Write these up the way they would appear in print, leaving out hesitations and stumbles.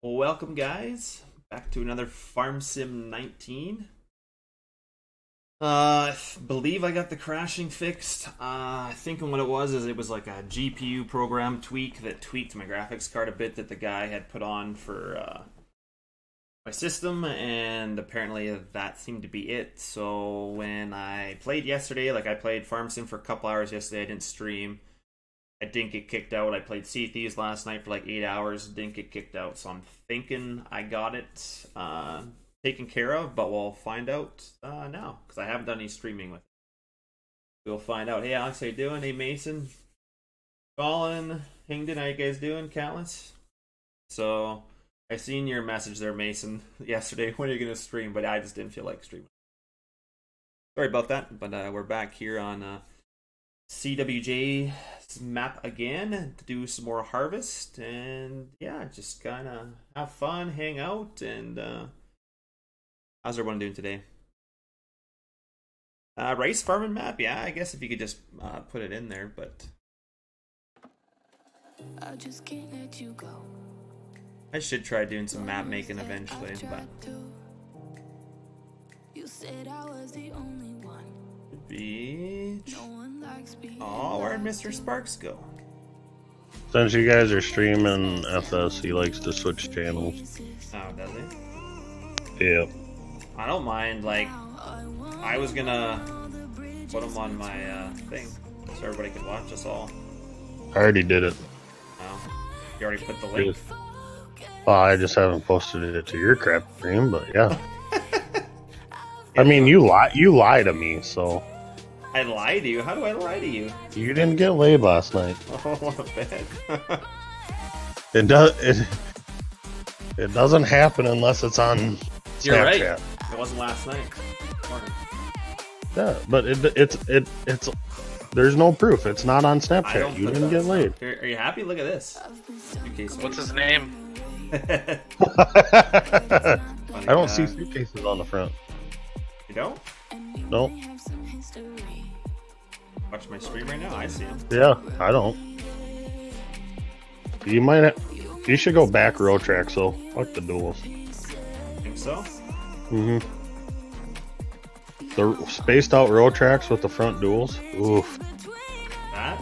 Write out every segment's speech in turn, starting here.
Welcome guys, back to another Farm Sim 19. I believe I got the crashing fixed. I think what it was is it was like a GPU program tweak that tweaked my graphics card a bit that the guy had put on for my system, and apparently that seemed to be it. So when I played yesterday, like I played Farm Sim for a couple hours yesterday, I didn't stream. I didn't get kicked out. I played Sea Thieves last night for like 8 hours, didn't get kicked out. So I'm thinking I got it taken care of, but we'll find out now, because I haven't done any streaming with it. We'll find out. Hey Alex, how you doing? Hey Mason, Colin, Hingden, how you guys doing? Countless. So I seen your message there, Mason, yesterday. When are you going to stream? But I just didn't feel like streaming. Sorry about that, but we're back here on CWJ map again to do some more harvest, and yeah, just kind of have fun, hang out, and how's everyone doing today? Rice farming map, yeah, I guess if you could just put it in there, but I just can't let you go. I should try doing some map making eventually, but you said I was the only one. Beach. Oh, where'd Mr. Sparks go? Since you guys are streaming FS, he likes to switch channels. Oh, does he? Yep. I don't mind, like, I was gonna put him on my thing so everybody could watch us all. I already did it. Oh, you already put the link? Well, I just haven't posted it to your crap stream, but yeah. I mean, you lie to me, so. I lie to you? How do I lie to you? You didn't get laid last night. Oh, what a bed. It doesn't happen unless it's on Snapchat. You're right. It wasn't last night. Morning. Yeah, but it's there's no proof. It's not on Snapchat. You didn't get laid. Are you happy? Look at this. What's his name? I don't see suitcases on the front. You don't? Nope. Watch my stream right now. I see him. Yeah, I don't. You should go back row track. So fuck the duels. Think so? Mm-hmm. The spaced out row tracks with the front duels. Oof. That?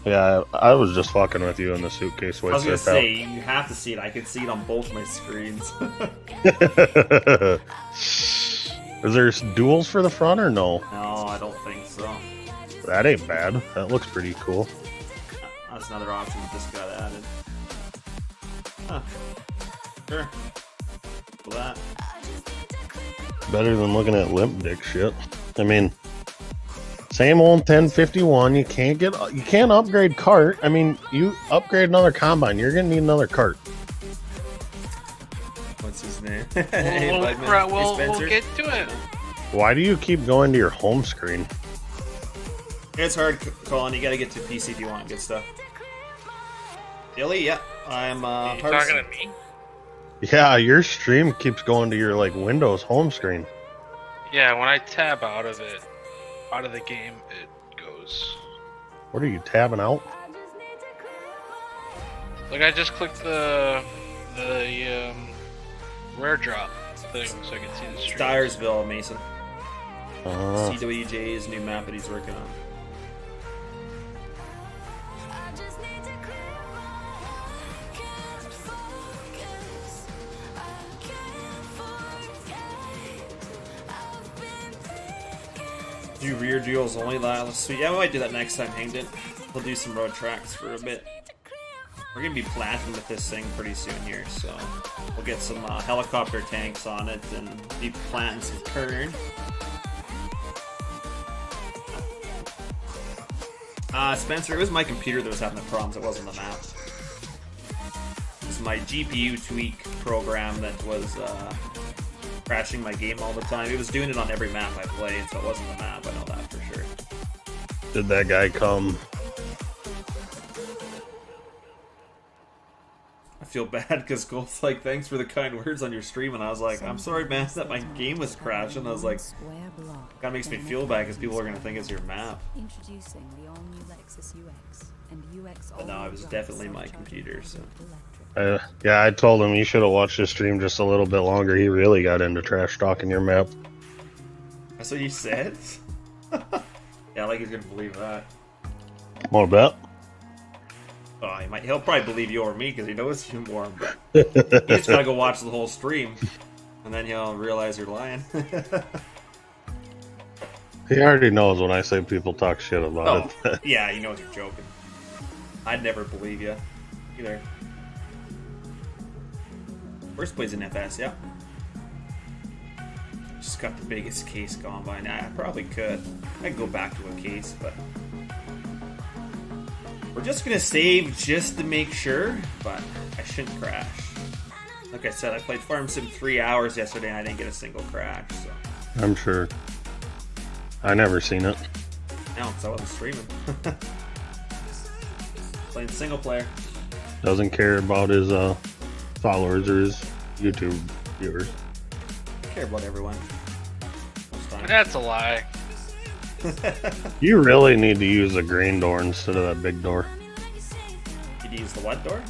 Yeah, I was just fucking with you in the suitcase. I was gonna say, you have to see it. I can see it on both my screens. Is there duels for the front or no? No, I don't think so. That ain't bad. That looks pretty cool. That's another option that just got added. Huh. Sure. For that. Better than looking at limp dick shit. I mean, same old 1051. You can't upgrade cart. I mean, you upgrade another combine, you're gonna need another cart. What's his name? We'll get to it. Why do you keep going to your home screen? It's hard, Colin. You gotta get to PC if you want good stuff. Dilly, yeah. I'm you talking to me? Yeah, your stream keeps going to your like Windows home screen. Yeah, when I tab out of it, out of the game, it goes. What are you tabbing out? Like I just clicked the rare drop thing so I can see the stream. Dyersville, Mason. CWJ's new map that he's working on. Do rear duels only, let's see. Yeah, we might do that next time, Hanged. We'll do some road tracks for a bit. We're gonna be planting with this thing pretty soon here, so we'll get some helicopter tanks on it and be planting some kern. Spencer, it was my computer that was having the problems. It wasn't the map. It was my GPU tweak program that was crashing my game all the time. It was doing it on every map I played, so it wasn't the map. I know that for sure. Did that guy come? I feel bad because Gold's like, thanks for the kind words on your stream, and I was like, I'm sorry, man, that my game was crashing. I was like, kind of makes me feel bad because people are gonna think it's your map. Introducing the all-new Lexus UX and UX. But no, it was definitely my computer. So yeah, I told him you should have watched his stream just a little bit longer. He really got into trash talking your map. that's what you said. Yeah, like he's gonna believe that. More bet. Oh, he'll probably believe you or me because he knows you more. But you just gotta go watch the whole stream, and then he'll realize you're lying. He already knows when I say people talk shit about it. Yeah, he knows you're joking. I'd never believe you either. First plays in FS, yeah. Just got the biggest case gone by now. I probably could. I'd go back to a case, but we're just gonna save just to make sure, but I shouldn't crash. Like I said, I played Farm Sim 3 hours yesterday and I didn't get a single crash, so. I'm sure. I never seen it. No, because I wasn't streaming. Playing single player. Doesn't care about his followers or his YouTube viewers. I care about everyone. Most time. That's a lie. You really need to use a grain door instead of that big door. You'd use the what door?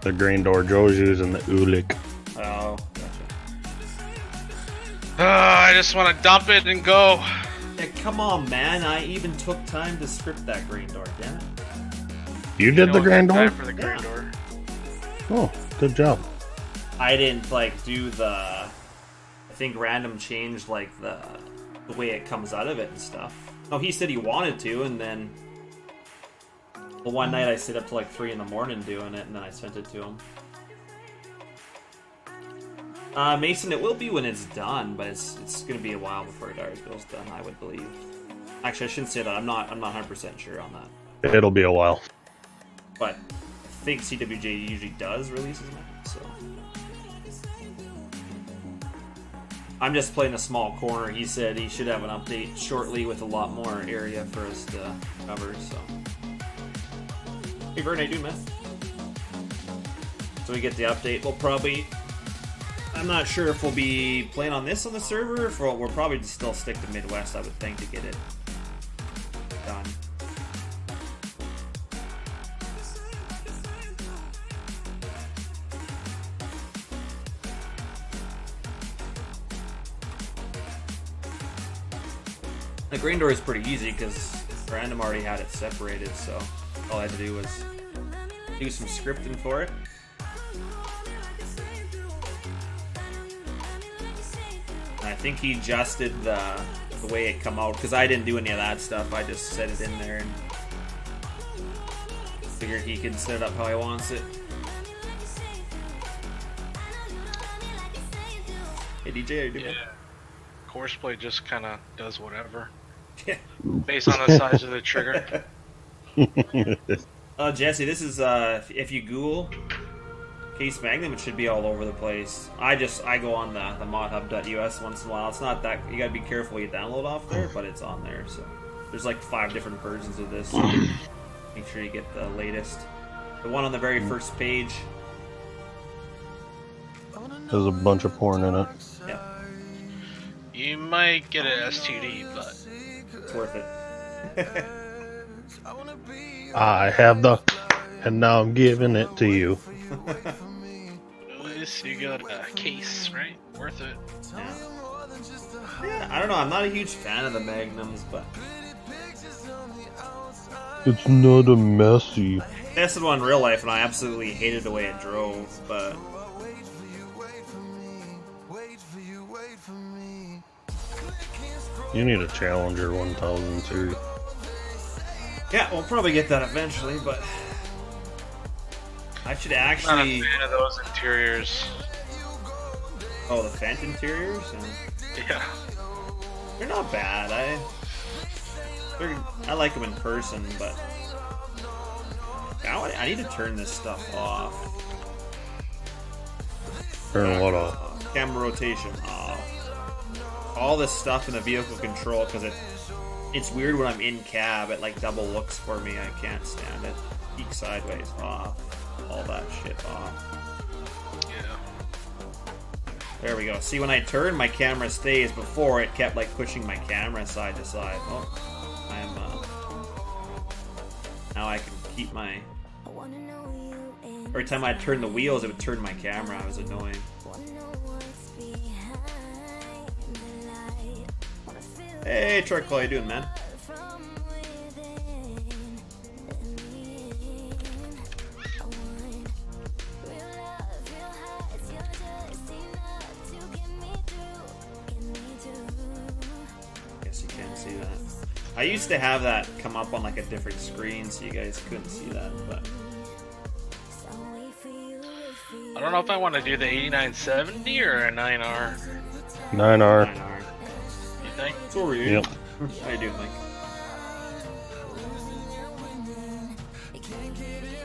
The grain door. Joe's using the Ulik. Oh, gotcha. I just want to dump it and go. Yeah, come on, man. I even took time to script that green door, damn it. You did the grain door? For the grain door. Oh, good job. I didn't, like, do the... I think random changed, like, the way it comes out of it and stuff. No, he said he wanted to, and then... Well, one night I stayed up till like 3 in the morning doing it, and then I sent it to him. Mason, it will be when it's done, but it's going to be a while before Dyersville's done, I would believe. Actually, I shouldn't say that. I'm not 100% sure on that. It'll be a while. But I think CWJ usually does release his map, so... I'm just playing a small corner. He said he should have an update shortly with a lot more area for us to cover, so... Hey, Vern, how you doing, man? So we get the update. We'll probably... I'm not sure if we'll be playing on this on the server, or if we'll probably still stick to Midwest, I would think, to get it done. The grain door is pretty easy because Random already had it separated, so all I had to do was do some scripting for it. And I think he adjusted the way it come out because I didn't do any of that stuff. I just set it in there and figured he could set it up how he wants it. Hey DJ, how you doing? Yeah. Horseplay just kind of does whatever. Yeah. Based on the size of the trigger. Oh, Jesse, this is, if you Google Case Magnum, it should be all over the place. I go on the modhub.us once in a while. It's not that, you gotta be careful you download off there, but it's on there, so. There's like 5 different versions of this. So make sure you get the latest. The one on the very first page. There's a bunch of porn in it. Yeah. You might get an STD, but It's worth it. I have the, and now I'm giving it to you. at least you got a case, right? Worth it. Yeah, I don't know. I'm not a huge fan of the Magnums, but It's not a messy. I tested one in real life, and I absolutely hated the way it drove. But You need a Challenger 1000 series. yeah, we'll probably get that eventually. But I should Not a actually. fan of those interiors. Oh, the Fendt interiors. Yeah. They're not bad. I like them in person, but I need to turn this stuff off. Turn what off? Camera rotation off. All this stuff in the vehicle control, because it's weird when I'm in cab. It like double looks for me. I can't stand it. Peek sideways off. all that shit off. Yeah. There we go. See, when I turn, my camera stays. Before, it kept like pushing my camera side to side. Oh, I'm now I can keep my. Every time I turn the wheels, it would turn my camera. It was annoying. Hey, Charcoal, how you doing, man? Guess you can't see that. I used to have that come up on like a different screen, so you guys couldn't see that, but. I don't know if I want to do the 8970 or a 9R. 9R. 9R. You think? So are you? Yep. How you doing, Mike?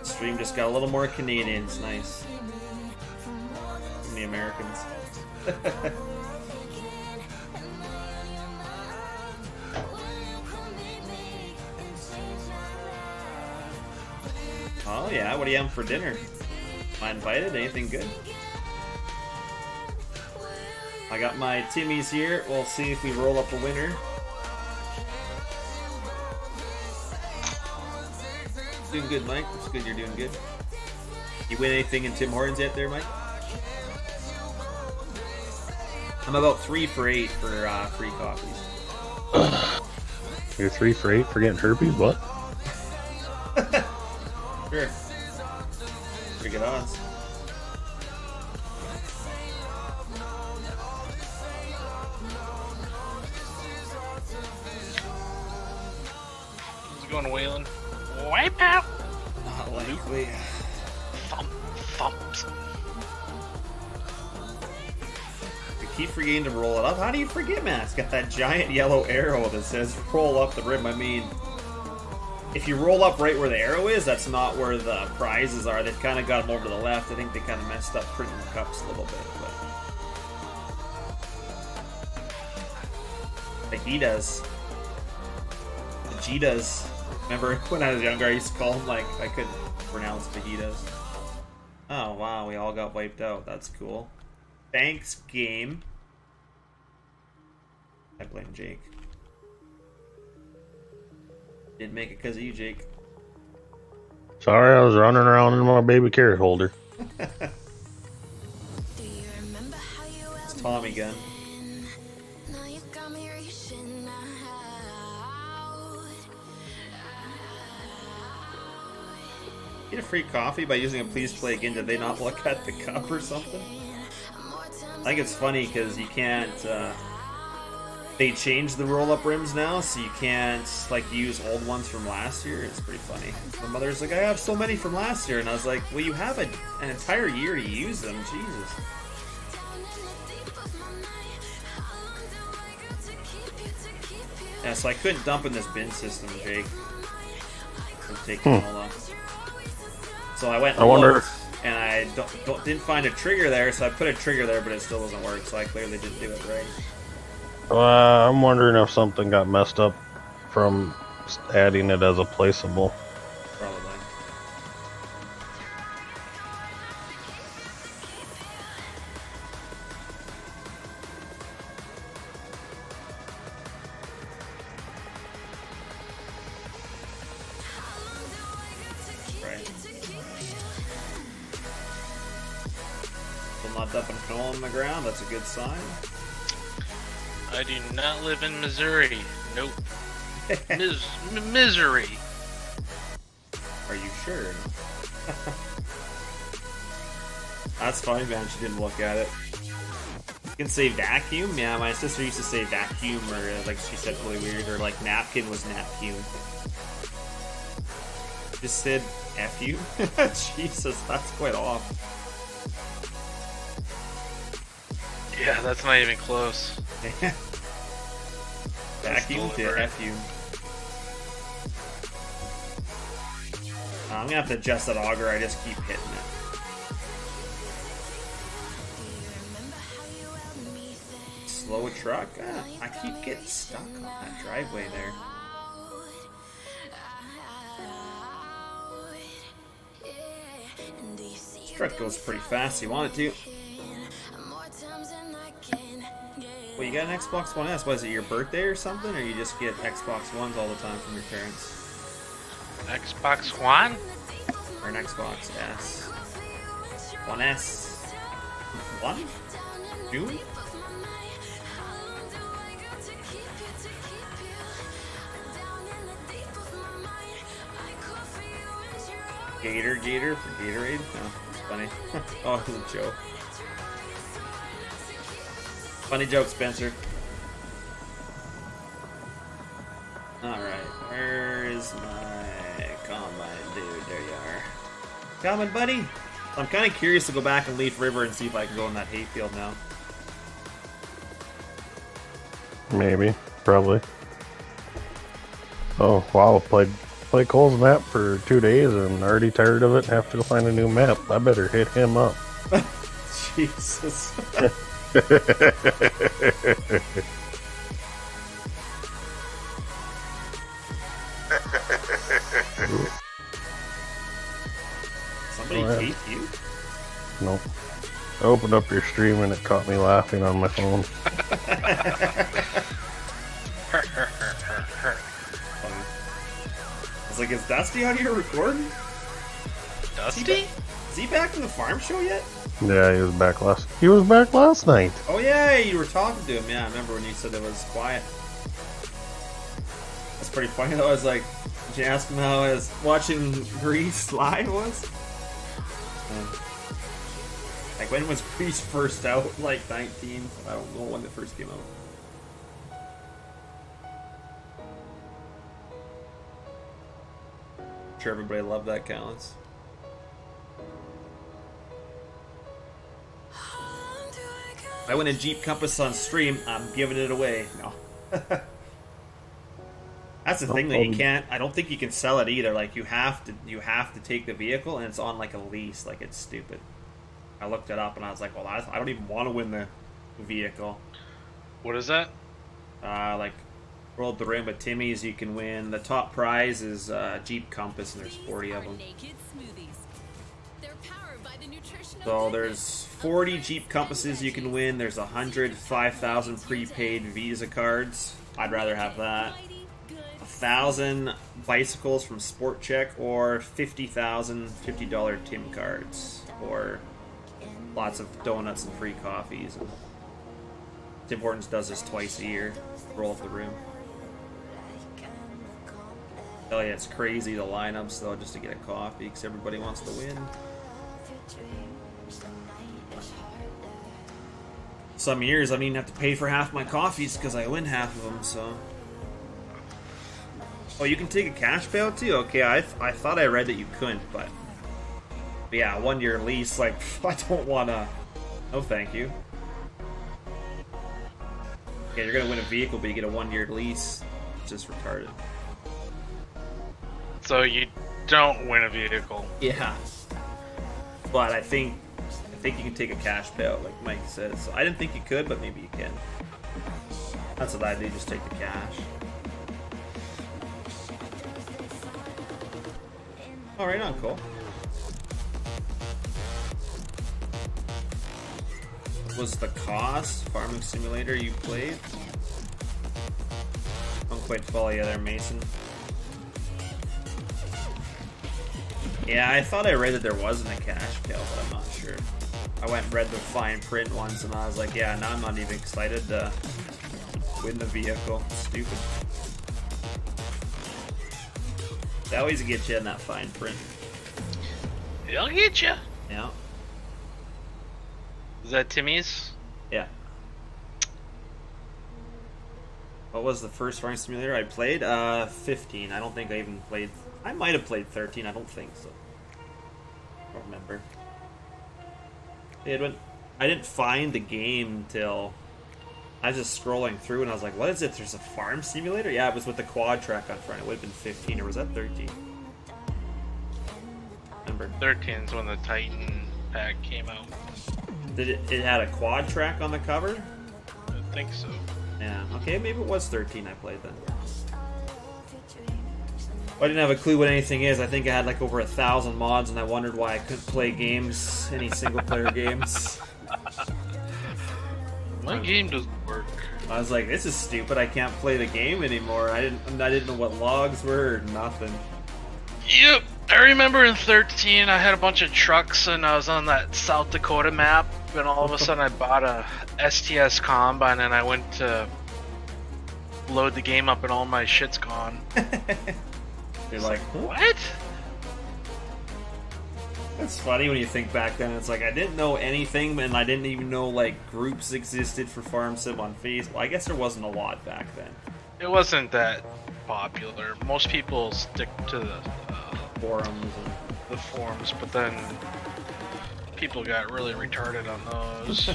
Stream just got a little more Canadian. It's nice. From the Americans. Oh yeah, what are you having for dinner? Am I invited? Anything good? I got my Timmy's here. We'll see if we roll up a winner. Doing good, Mike. It's good you're doing good. You win anything in Tim Hortons yet there, Mike? I'm about 3 for 8 for free coffees. You're 3 for 8 for getting herpes? What? Sure. Pretty good odds. Who's going Wayland? Wipe out! Not likely. Thumps. You keep forgetting to roll it up. How do you forget, man? It's got that giant yellow arrow that says roll up the rim. I mean, if you roll up right where the arrow is, that's not where the prizes are. They've kind of got them over to the left. I think they kind of messed up printing the cups a little bit. But fajitas. Fajitas. Remember when I was younger, I used to call them like I couldn't pronounce fajitas. Oh wow, we all got wiped out. That's cool. Thanks, game. I blame Jake. Didn't make it because of you, Jake. Sorry, I was running around in my baby carrot holder. It's Tommy gun. Get a free coffee by using a please play again. Did they not look at the cup or something? I think it's funny because you can't. They changed the roll-up rims now, so you can't like use old ones from last year. It's pretty funny. My mother's like, "I have so many from last year," and I was like, "Well, you have an entire year to use them." Jesus. Yeah, so I couldn't dump in this bin system, Jake. I'm taking it all off. So I went and looked, and I didn't find a trigger there, so I put a trigger there, but it still doesn't work, so I clearly didn't do it right. I'm wondering if something got messed up from adding it as a placeable. Probably. Not dumping coal on the ground, that's a good sign. I do not live in Missouri. Nope. Misery. Are you sure? That's funny, man. She didn't look at it. You can say vacuum. Yeah, my sister used to say vacuum, or like she said really weird, or like napkin was napkin. Just said F you. Jesus, that's quite off. Yeah, that's not even close. Vacuum to F you. I'm gonna have to adjust that auger. I just keep hitting it. Slow a truck? I keep getting stuck on that driveway there. Truck goes pretty fast. You want it to? Well, you got an Xbox One S. Was it your birthday or something, or you just get Xbox Ones all the time from your parents? Xbox One? Or an Xbox S? One S? One? June? Gator for Gatorade? No, it's funny. Oh, it was a joke. Funny joke, Spencer. Alright, where is my combine dude? There you are. Coming, buddy! I'm kind of curious to go back and Leaf River and see if I can go in that hayfield now. Maybe. Probably. Oh, wow. Played Cole's map for 2 days and already tired of it and have to go find a new map. I better hit him up. Jesus. Somebody hate you? Nope. I opened up your stream and it caught me laughing on my phone. I was like, is Dusty out here recording? Dusty? Is he back from the farm show yet? Yeah, he was back last night. Oh yeah, you were talking to him. Yeah, I remember when you said it was quiet. That's pretty funny though. I was like, did you ask him how his watching Grease live was? Like, when was Grease first out? Like 19? I don't know when it first came out. I'm sure everybody loved that, Callens. If I win a Jeep Compass on stream, I'm giving it away. No. That's the thing that you can't. I don't think you can sell it either. Like, you have to take the vehicle, and it's on like a lease. Like, it's stupid. I looked it up and I was like, well, I don't even want to win the vehicle. What is that? Like, rolled the rim at Timmy's, you can win. The top prize is Jeep Compass, and there's 40 of them. So there's 40 Jeep Compasses you can win. There's 105,000 prepaid Visa cards. I'd rather have that. 1,000 bicycles from Sport Check, or 50,000 $50 Tim cards, or lots of donuts and free coffees. And Tim Hortons does this twice a year. Roll up the room. Tell you, it's crazy the lineups though, just to get a coffee, because everybody wants to win. Some years I don't even have to pay for half my coffees because I win half of them. So, oh, you can take a cash payout too. Okay, I thought I read that you couldn't, but yeah, 1 year lease. Like, I don't wanna. No, thank you. Yeah, you're gonna win a vehicle, but you get a 1 year lease. It's just retarded. So you don't win a vehicle. Yeah, but I think you can take a cash payout, like Mike said. So I didn't think you could, but maybe you can. That's what I do. Just take the cash. All right, on cool. Was the cost farming simulator you played? Don't quite follow you there, Mason. Yeah, I thought I read that there wasn't a cash payout, but I'm not sure. I went and read the fine print once, and I was like, yeah, now I'm not even excited to win the vehicle. It's stupid. They always get you in that fine print. They'll get you. Yeah. Is that Timmy's? Yeah. What was the first farming simulator I played? 15. I don't think I even played. I might have played 13. I don't think so. I don't remember. I didn't find the game till I was just scrolling through, and I was like, "What is it? There's a farm simulator?" Yeah, it was with the quad track on front. It would have been 15, or was that 13? Remember? 13 is when the Titan pack came out. Did it had a quad track on the cover? I think so. Yeah. Okay, maybe it was 13 I played then. I didn't have a clue what anything is. I think I had like over 1,000 mods, and I wondered why I couldn't play games, any single-player games. My game doesn't work. I was like, this is stupid. I can't play the game anymore. I didn't know what logs were or nothing. Yep. I remember in 13 I had a bunch of trucks and I was on that South Dakota map, and all of a sudden I bought a STS Combine and I went to load the game up and all my shit's gone. You're like, what? That's funny when you think back then. It's like I didn't know anything, and I didn't even know like groups existed for Farm Sim on Facebook. Well, I guess there wasn't a lot back then. It wasn't that popular. Most people stick to the Forums and the forums, but then people got really retarded on those.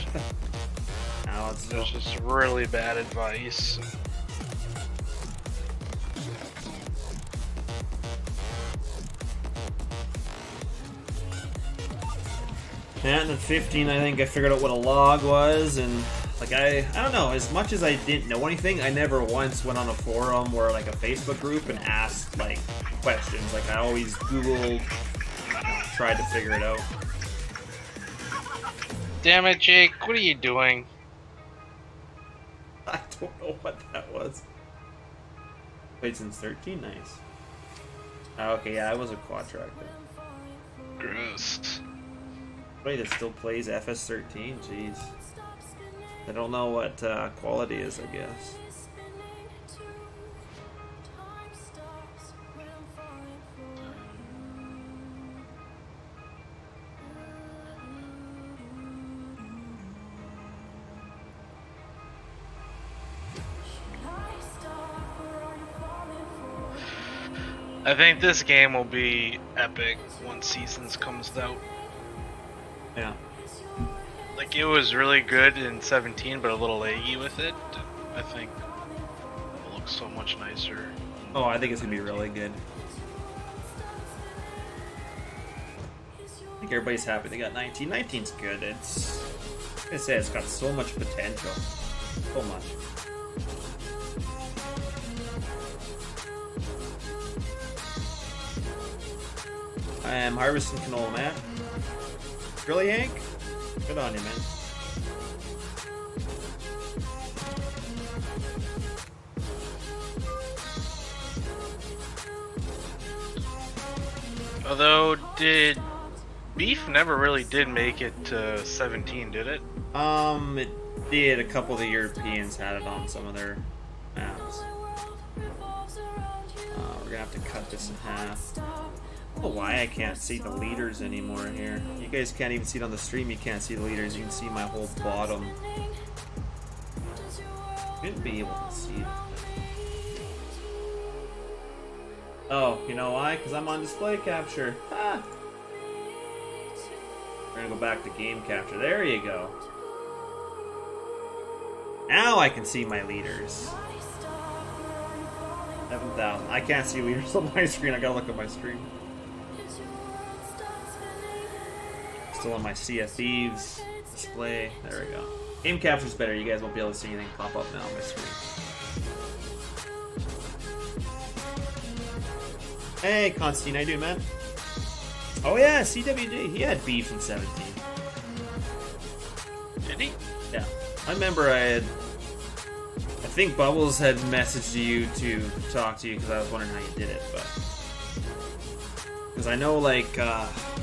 now it's It was just really bad advice. Yeah, and then 15, I think I figured out what a log was, and like I don't know, as much as I didn't know anything, I never once went on a forum or like a Facebook group and asked like questions. Like I always Googled, tried to figure it out. Damn it, Jake, what are you doing? I don't know what that was. Played since 13, nice. Oh, okay, yeah, I was a quad track then. Gross. Somebody that still plays FS13, jeez. I don't know what quality is, I guess. I think this game will be epic once Seasons comes out. Yeah. Like, it was really good in 17, but a little laggy with it. I think it looks so much nicer. Oh, I think it's gonna be really good. I think everybody's happy they got 19. 19's good. It's, like I said, it's got so much potential. So much. I am harvesting canola, man. Really, Hank? Good on you, man. Although, did Beef never really did make it to 17, did it? It did. A couple of the Europeans had it on some of their maps. We're gonna have to cut this in half. I don't know why I can't see the leaders anymore here. You guys can't even see it on the stream. You can't see the leaders. You can see my whole bottom. Shouldn't be able to see it. Oh, you know why? Because I'm on display capture. Ah. We're gonna go back to game capture. There you go. Now I can see my leaders. 7,000. I can't see leaders on my screen. I gotta look at my screen. Still on my Sea of Thieves display. There we go. Game capture's better. You guys won't be able to see anything pop up now on my screen. Hey, Constantine, how you doing, man? Oh yeah, CWJ. He had beef in 17. Did he? Yeah. I remember I think Bubbles had messaged you to talk to you because I was wondering how you did it, but... Because I know, like,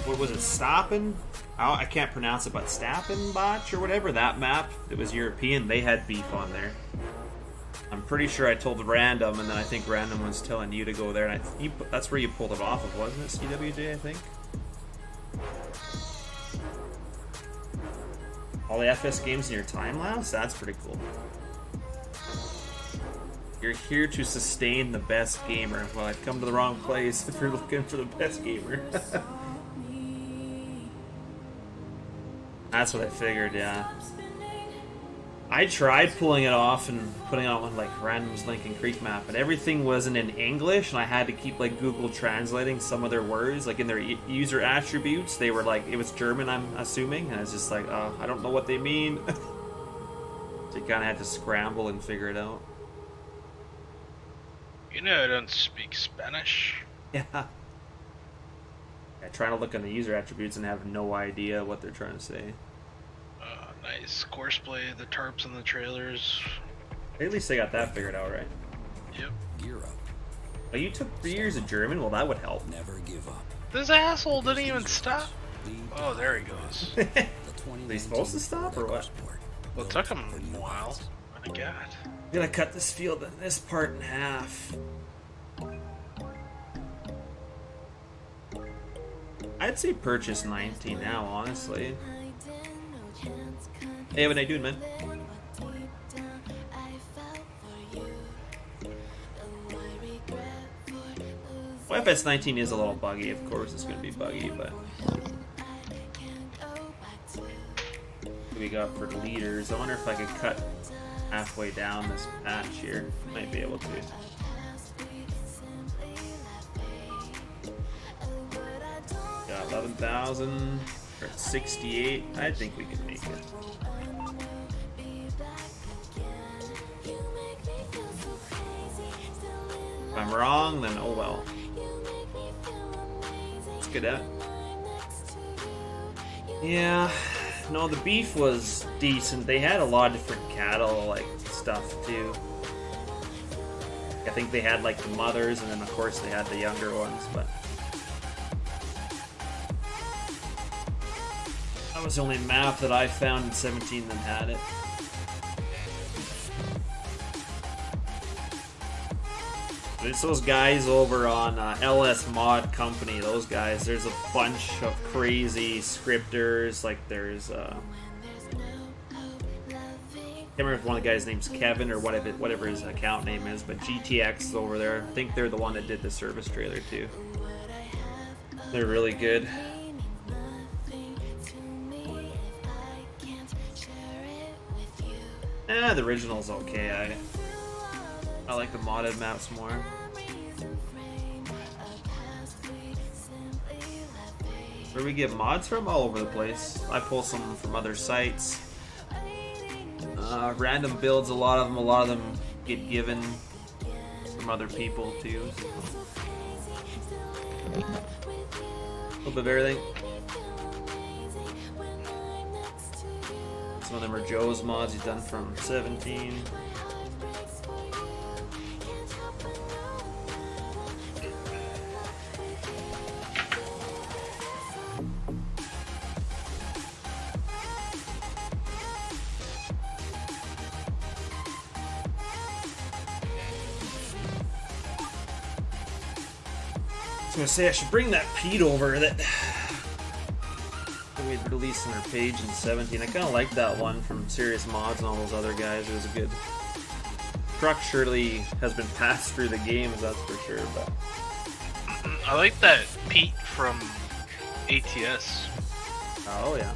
what was it, Stappen? I can't pronounce it, but Stappenbach or whatever, that map that was European, they had beef on there. I'm pretty sure I told Random, and then I think Random was telling you to go there, and that's where you pulled it off of, wasn't it? CWJ, I think? All the FS games in your time lapse? That's pretty cool. You're here to sustain the best gamer. Well, I've come to the wrong place if you're looking for the best gamer. That's what I figured, yeah. I tried pulling it off and putting it on one like Random's Lincoln Creek map, but everything wasn't in English, and I had to keep like Google translating some of their words, like in their user attributes. They were like, it was German, I'm assuming, and I was just like, I don't know what they mean. So you kind of had to scramble and figure it out. You know I don't speak Spanish. Yeah. Yeah, trying to look on the user attributes and have no idea what they're trying to say. Nice courseplay, the tarps and the trailers. At least they got that figured out, right? Yep. Gear up. Oh, you took 3 years of German? Well, that would help. Never give up. This asshole didn't even stop. Oh, there he goes. The Are they supposed to stop or what? Well, it took him a while. My God. I'm gonna cut this field, this part in half. I'd say purchase 19 now, honestly. Hey, what are you doing, man? Well, FS19 is a little buggy, of course it's gonna be buggy, but... What do we got for leaders? I wonder if I could cut halfway down this patch here. Might be able to. Got 11,000. We're at 68. I think we can make it. If I'm wrong, then oh well. Let's get at it. Yeah. No, the beef was decent. They had a lot of different cattle, like, stuff, too. I think they had, like, the mothers, and then, of course, they had the younger ones, but... That was the only map that I found in 17 that had it. It's those guys over on LS Mod Company, those guys. There's a bunch of crazy scripters, like there's... I can't remember if one of the guys' name's Kevin or whatever his account name is, but GTX is over there. I think they're the one that did the service trailer too. They're really good. The original's okay. I like the modded maps more. Where we get mods from? All over the place. I pull some from other sites. Random builds, a lot of them get given from other people too. So. A little bit of everything. Some of them are Joe's mods he's done from 17. I was gonna say I should bring that Pete over that we had released on our page in 17. I kind of like that one from Serious Mods and all those other guys. It was a good. Truck surely has been passed through the games, that's for sure. But I like that Pete from ATS. oh yeah,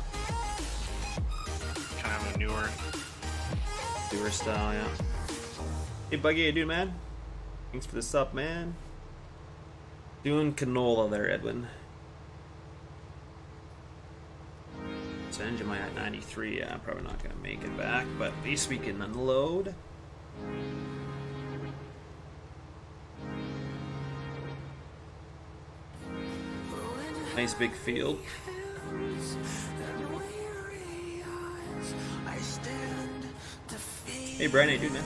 Kind of a newer style, yeah. Hey Buggy, how you doing, man? Thanks for the sup, man. Doing canola there, Edwin. So engine might at 93. Yeah, I'm probably not gonna make it back, but at least we can unload. Nice big field. Hey Brian, how you doing, man?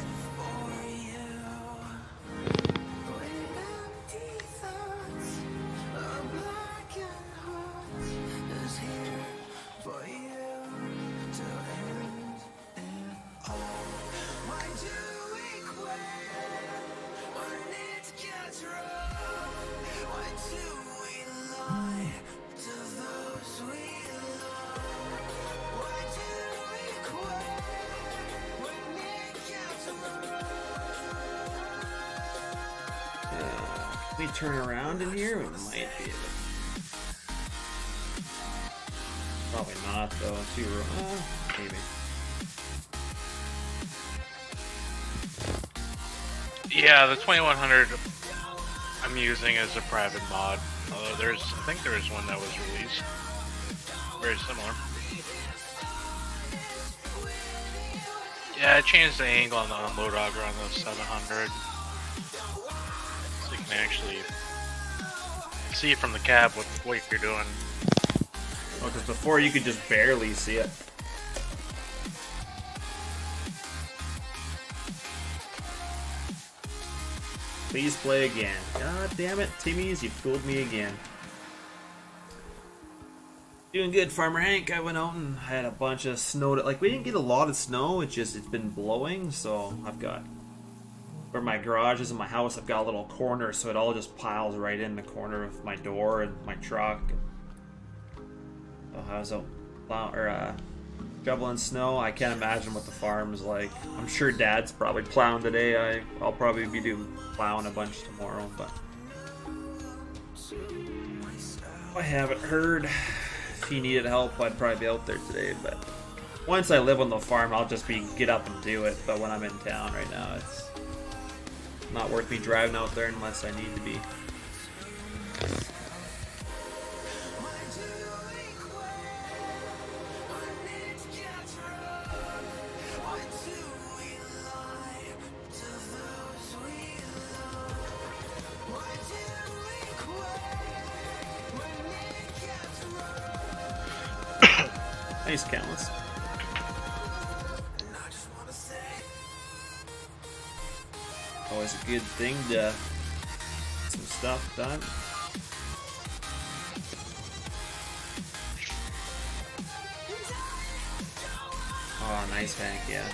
We turn around in here, we might be able to. Probably not though, maybe. Yeah, the 2100 I'm using as a private mod. Although I think there was one that was released. Very similar. Yeah, I changed the angle on the unload auger on the 700. So you can actually see from the cab what you're doing. Oh, because before you could just barely see it. Please play again. God damn it, Timmies, you fooled me again. Doing good, Farmer Hank. I went out and had a bunch of snow. Like, we didn't get a lot of snow, it's been blowing, so I've got... Where my garage is in my house, I've got a little corner, so it all just piles right in the corner of my door and my truck. So I was out shoveling snow. I can't imagine what the farm's like. I'm sure Dad's probably plowing today. I'll probably be plowing a bunch tomorrow, but I haven't heard. If he needed help, I'd probably be out there today, but once I live on the farm, I'll just get up and do it. But when I'm in town right now, it's not worth me driving out there unless I need to be. Nice, Countless. Always a good thing to get some stuff done. Oh, nice, Hank, yeah.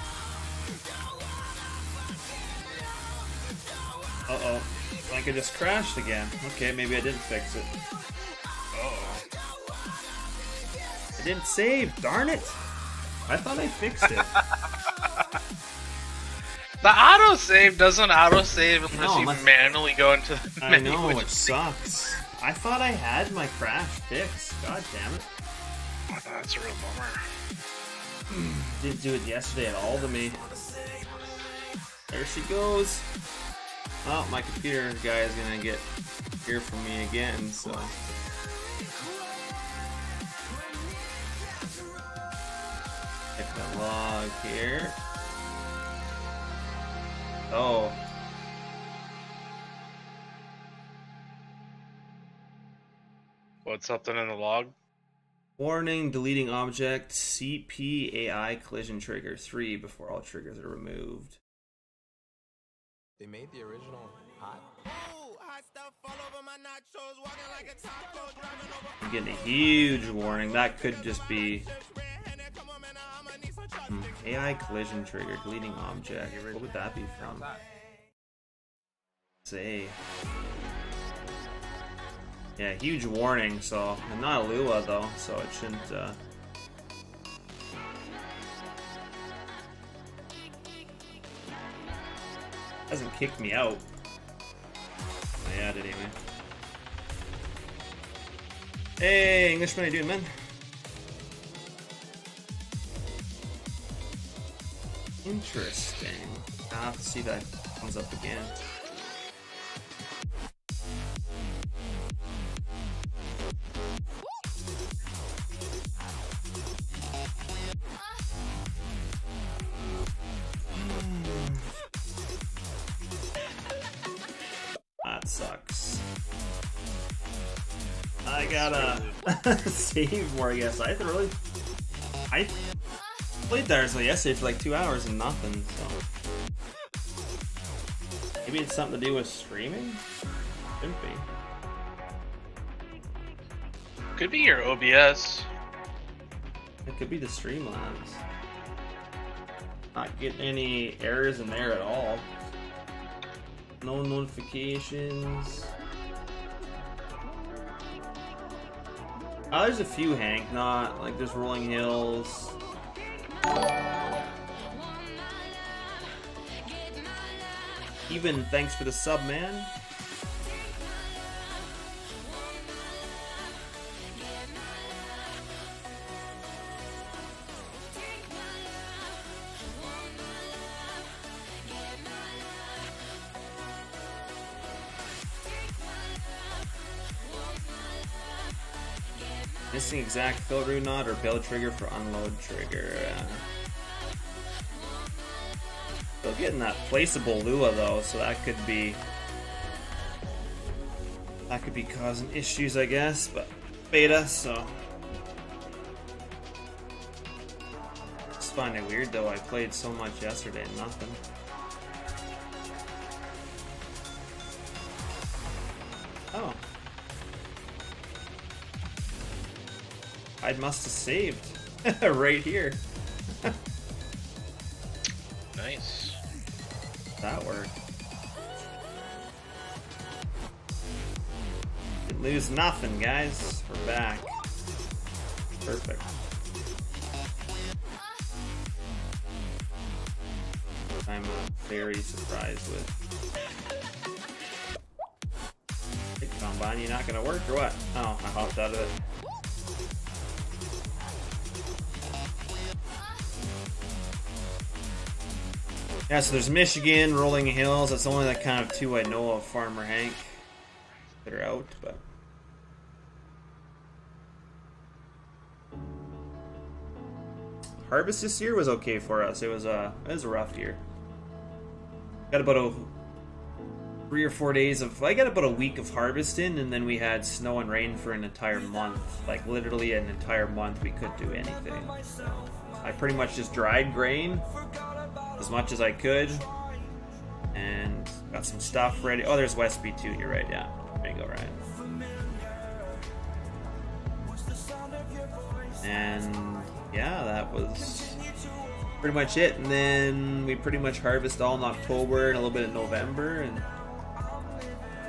Uh-oh. Like I just crashed again. Okay, maybe I didn't fix it. Uh-oh. I didn't save, darn it! I thought I fixed it. The autosave doesn't autosave unless No, you manually go into the menu. I know, it sucks. I thought I had my crash fixed. God damn it. Oh, that's a real bummer. Didn't do it yesterday at all to me. There she goes. Oh, my computer guy is gonna hear from me again, so... Check the log here. Oh. What's something in the log? Warning, deleting object, CPAI collision trigger 3 before all triggers are removed. They made the original hot. I'm getting a huge warning. That could just be AI collision trigger, deleting object. What would that be from? Say. Yeah, huge warning. So I'm not a Lua though, so it shouldn't. Hasn't kicked me out. Oh, yeah, it did anyway. Hey, Englishman, how you doing, man? Interesting. I'll have to see if that comes up again. That sucks. I gotta save more, I guess. I played Dyersville yesterday for like 2 hours and nothing, so... Maybe it's something to do with streaming? Couldn't be. Could be your OBS. It could be the Streamlabs. Not getting any errors in there at all. No notifications. Oh, there's a few, Hank. Not like there's Rolling Hills. Even thanks for the sub, man. Missing exact fill root knot or build trigger for unload trigger. Still getting that placeable Lua though, so that could be That could be causing issues, I guess, but beta, so. Just find it weird though, I played so much yesterday and nothing. Oh. I must have saved right here. Nice. That worked. Didn't lose nothing, guys. We're back. Perfect. I'm very surprised with. Hey, Combine, you not gonna work or what? Oh, I hopped out of it. Yeah, so there's Michigan, Rolling Hills. That's only like kind of two I know of, Farmer Hank, that are out, but. Harvest this year was okay for us. It was a rough year. Got about 3 or 4 days of. I got about a week of harvest in, and then we had snow and rain for an entire month. Like literally an entire month, we couldn't do anything. So I pretty much just dried grain as much as I could, and got some stuff ready. Oh, there's West B2. You're right. Yeah, there you go, Ryan. And yeah, that was pretty much it. And then we pretty much harvest all in October and a little bit in November, and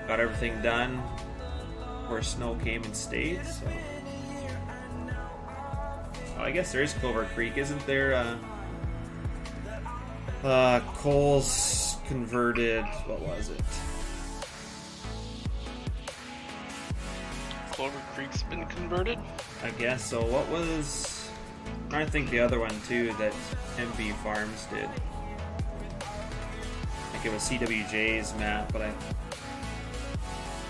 got everything done before snow came and stayed. So I guess there is Clover Creek, isn't there? Cole's converted. What was it? Clover Creek's been converted? I guess so. What was. I'm trying to think the other one too that MB Farms did. I think it was CWJ's map, but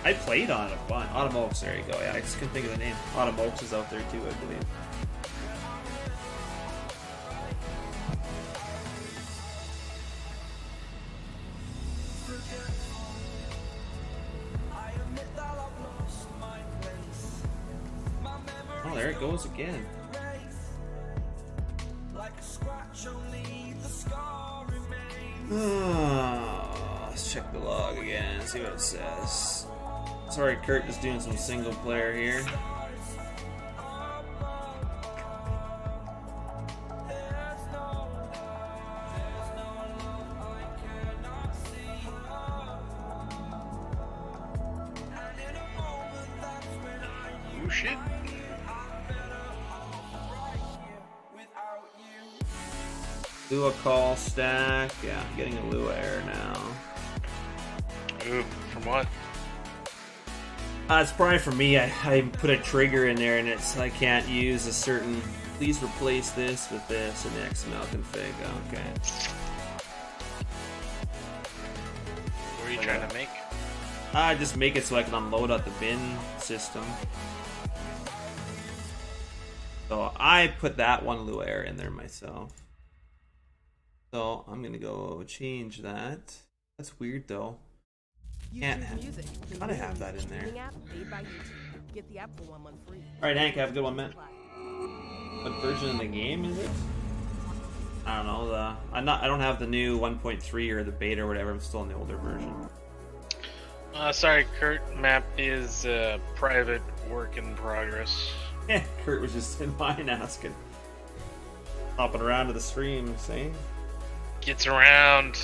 I played on it a bunch. Autumn Oaks, there you go. Yeah, I just couldn't think of the name. Autumn Oaks is out there too, I believe. Oh, there it goes again. Let's check the log again, see what it says. Sorry, Kurt, just doing some single player here. Oh shit. Lua call stack. Yeah, I'm getting a Lua error now. Ooh, from what? It's probably for me. I put a trigger in there and I can't use a certain. Please replace this with this in the XML config. Okay. What are you trying to make? Just make it so I can unload out the bin system. So I put that one Lua error in there myself. So I'm gonna go change that. That's weird though. Can't gotta have that in there. Alright, Hank, have a good one, man. What version of the game is it? I don't know. I don't have the new 1.3 or the beta or whatever. I'm still in the older version. Sorry, Kurt. Map is private work in progress. Yeah, Kurt was just in mine asking. Hopping around to the stream, saying. Gets around.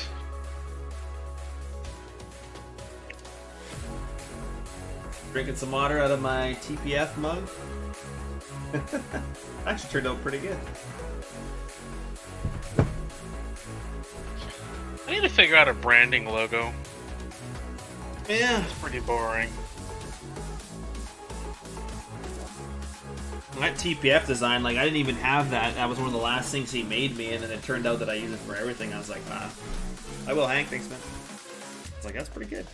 Drinking some water out of my TPF mug. Actually turned out pretty good. I need to figure out a branding logo. Yeah. It's pretty boring. That TPF design, like, I didn't even have that. That was one of the last things he made me, and then it turned out that I use it for everything. I was like, ah. I will, Hank. Thanks, man. It's like, that's pretty good.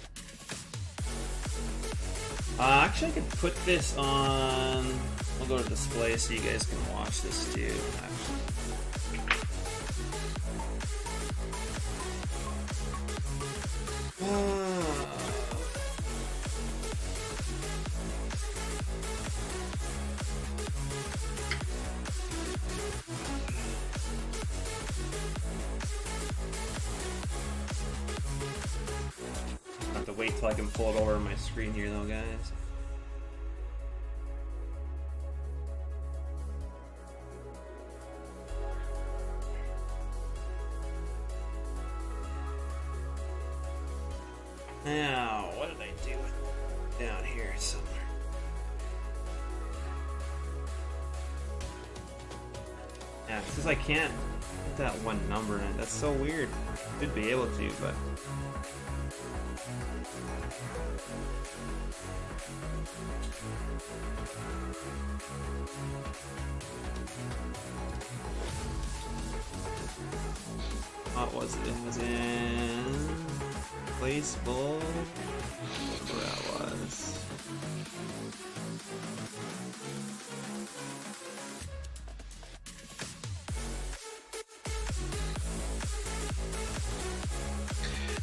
Actually, I could put this on. I'll go to display so you guys can watch this too. wait till I can pull it over my screen here though, guys. Now, what did I do down here somewhere? Yeah, it says I can't put that one number in it. That's so weird. Should be able to, but what was it? It was in placeable. Where that was.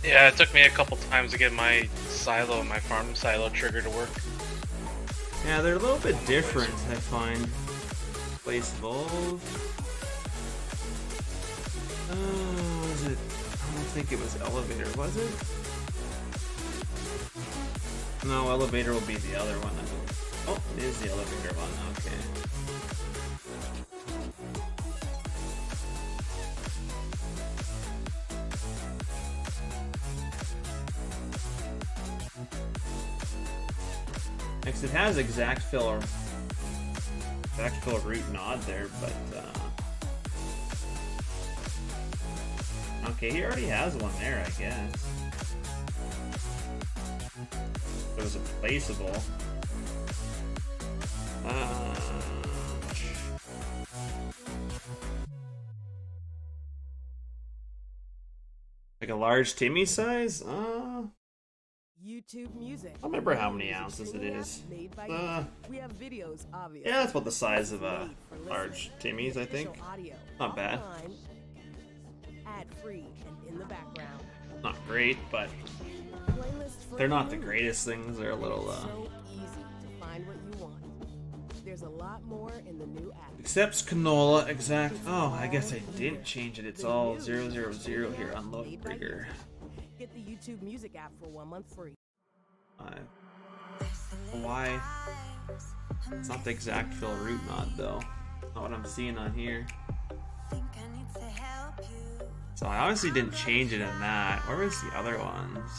Yeah, it took me a couple times to get my farm silo trigger to work. Yeah, they're a little bit different, I find. Placeable. Was it? I don't think it was elevator, was it? No, elevator will be the other one. Oh, it is the elevator one. Okay. Next, it has exact fill root nod there, but okay, he already has one there, I guess. It was a placeable. Like a large Timmy size? YouTube music. I don't remember how many ounces it is. We have videos, obviously. Yeah, that's about the size of a large Timmy's, I think. Not bad. Ad-free and in the background. Not great, but they're not the greatest things. They're a little so easy to find what you want. There's a lot more in the new app. Accepts canola exact. Oh, I guess I didn't change it. It's all 000 here on Load Rigger. Get the YouTube music app for 1 month free. Why? It's not the exact fill root nod though. Not what I'm seeing on here. So I obviously didn't change it in that. Where was the other ones?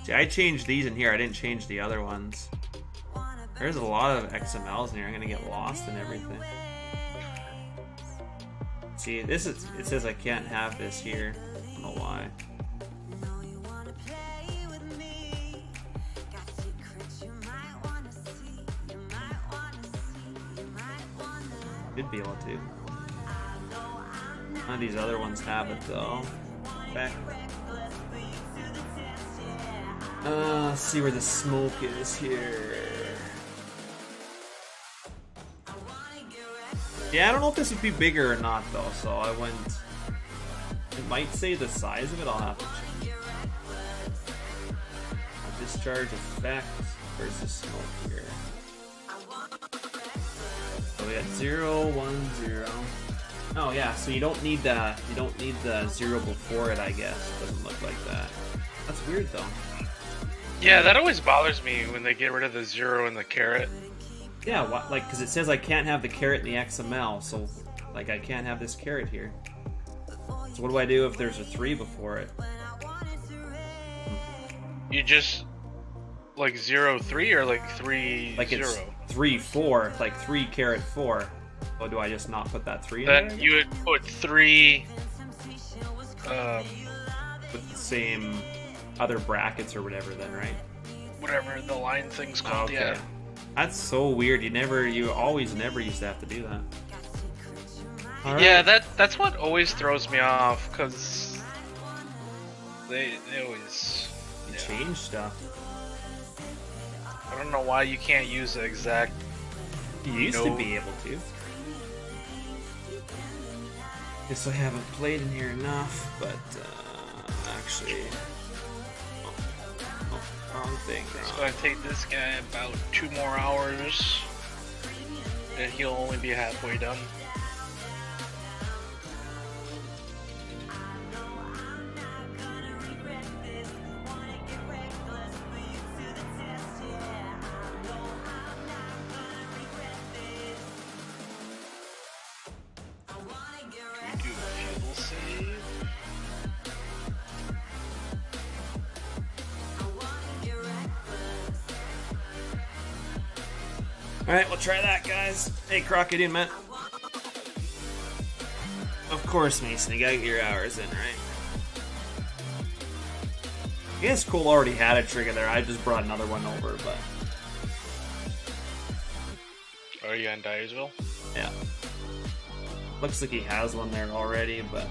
See, I changed these in here. I didn't change the other ones. There's a lot of XMLs in here. I'm gonna get lost in everything. See, this is, it says I can't have this here. I don't know why. Could be able to. None of these other ones have it though. Back. Let's see where the smoke is here. Yeah, I don't know if this would be bigger or not though, so I went. It might say the size of it, I'll have to change. Discharge effect. Where's the smoke here? So we got 0, 1, 0. Oh yeah, so you don't need the 0 before it, I guess. It doesn't look like that. That's weird though. Yeah, that always bothers me when they get rid of the 0 and the caret. Yeah, like, because it says I can't have the caret in the XML, so, like, I can't have this caret here. So what do I do if there's a 3 before it? You just, like, 0, 3, or, like, 3, like 0? It's 3, 4, like 3 caret 4. Or do I just not put that 3 in then there? You would put 3, with the same other brackets or whatever then, right? Whatever the line thing's called, Okay. yeah. That's so weird. You always never used to have to do that. All Yeah, right. that's what always throws me off, because they always Change stuff. I don't know why you can't use the exact. You used to be able to. Guess I haven't played in here enough, but actually, wrong thing. It's gonna take this guy about 2 more hours, and he'll only be halfway done. Alright, we'll try that, guys. Hey, Crockett in, man. Of course, Mason, you gotta get your hours in, right? I guess Cole already had a trigger there. I just brought another one over, but... Are you in Dyersville? Yeah. Looks like he has one there already, but...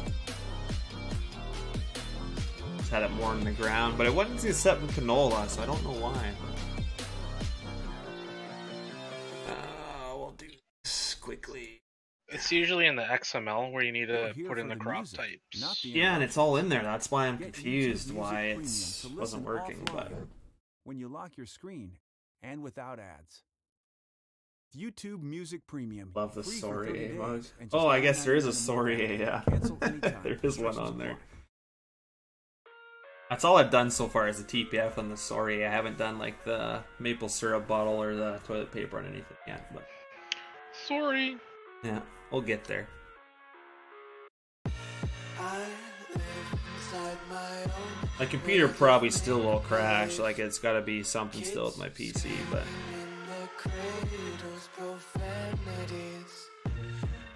Just had it more in the ground. But it wasn't set in canola, so I don't know why. We'll do this quickly. It's usually in the XML where you need to put in the crop types. Yeah, and it's all in there. That's why I'm confused why it wasn't working. But when you lock your screen and without ads. YouTube Music Premium. Love the Sorry mug. Oh, I guess there is a Sorry, yeah. There is one on there. That's all I've done so far is the TPF and the Sorry. I haven't done like the maple syrup bottle or the toilet paper on anything yet. But sorry. Yeah, we'll get there. My computer probably still will crash. Like it's got to be something still with my PC, but.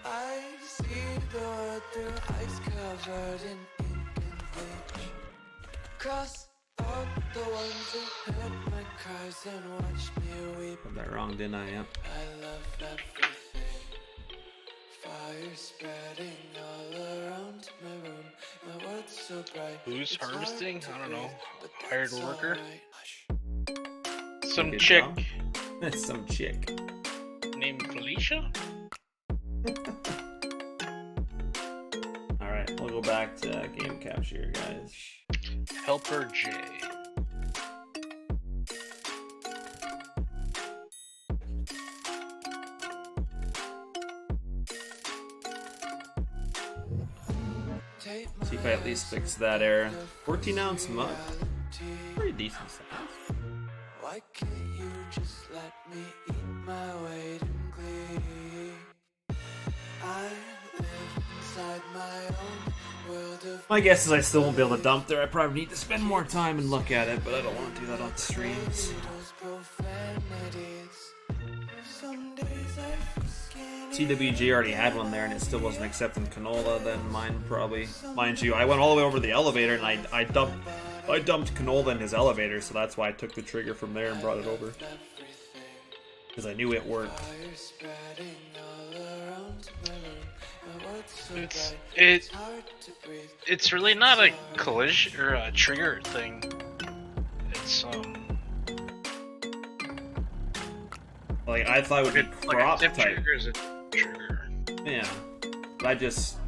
I see the world through ice covered in ink and bleach. Cross out the ones who heard my cries and watched me weep. Got that wrong, didn't I? Yep. I love everything. Fire spreading all around my room. My world's so bright. Who's harvesting? I don't know. Hired worker? Right. Some chick. That's some chick. Named Felicia? Alright, we'll go back to game capture, guys. Helper J. See if I at least fix that error. 14-ounce mug. Pretty decent size. Why can't you just let me eat my weight in glee? I live inside my own world of... My guess is I still won't be able to dump there. I probably need to spend more time and look at it, but I don't want to do that on streams. CWJ already had one there and it still wasn't accepting canola, then mine probably. Mind you, I went all the way over the elevator and I dumped canola in his elevator, so that's why I took the trigger from there and brought it over. Because I knew it worked. It's really not a collision or a trigger thing. It's like I thought it would be crop type. Trigger is a trigger. Yeah. But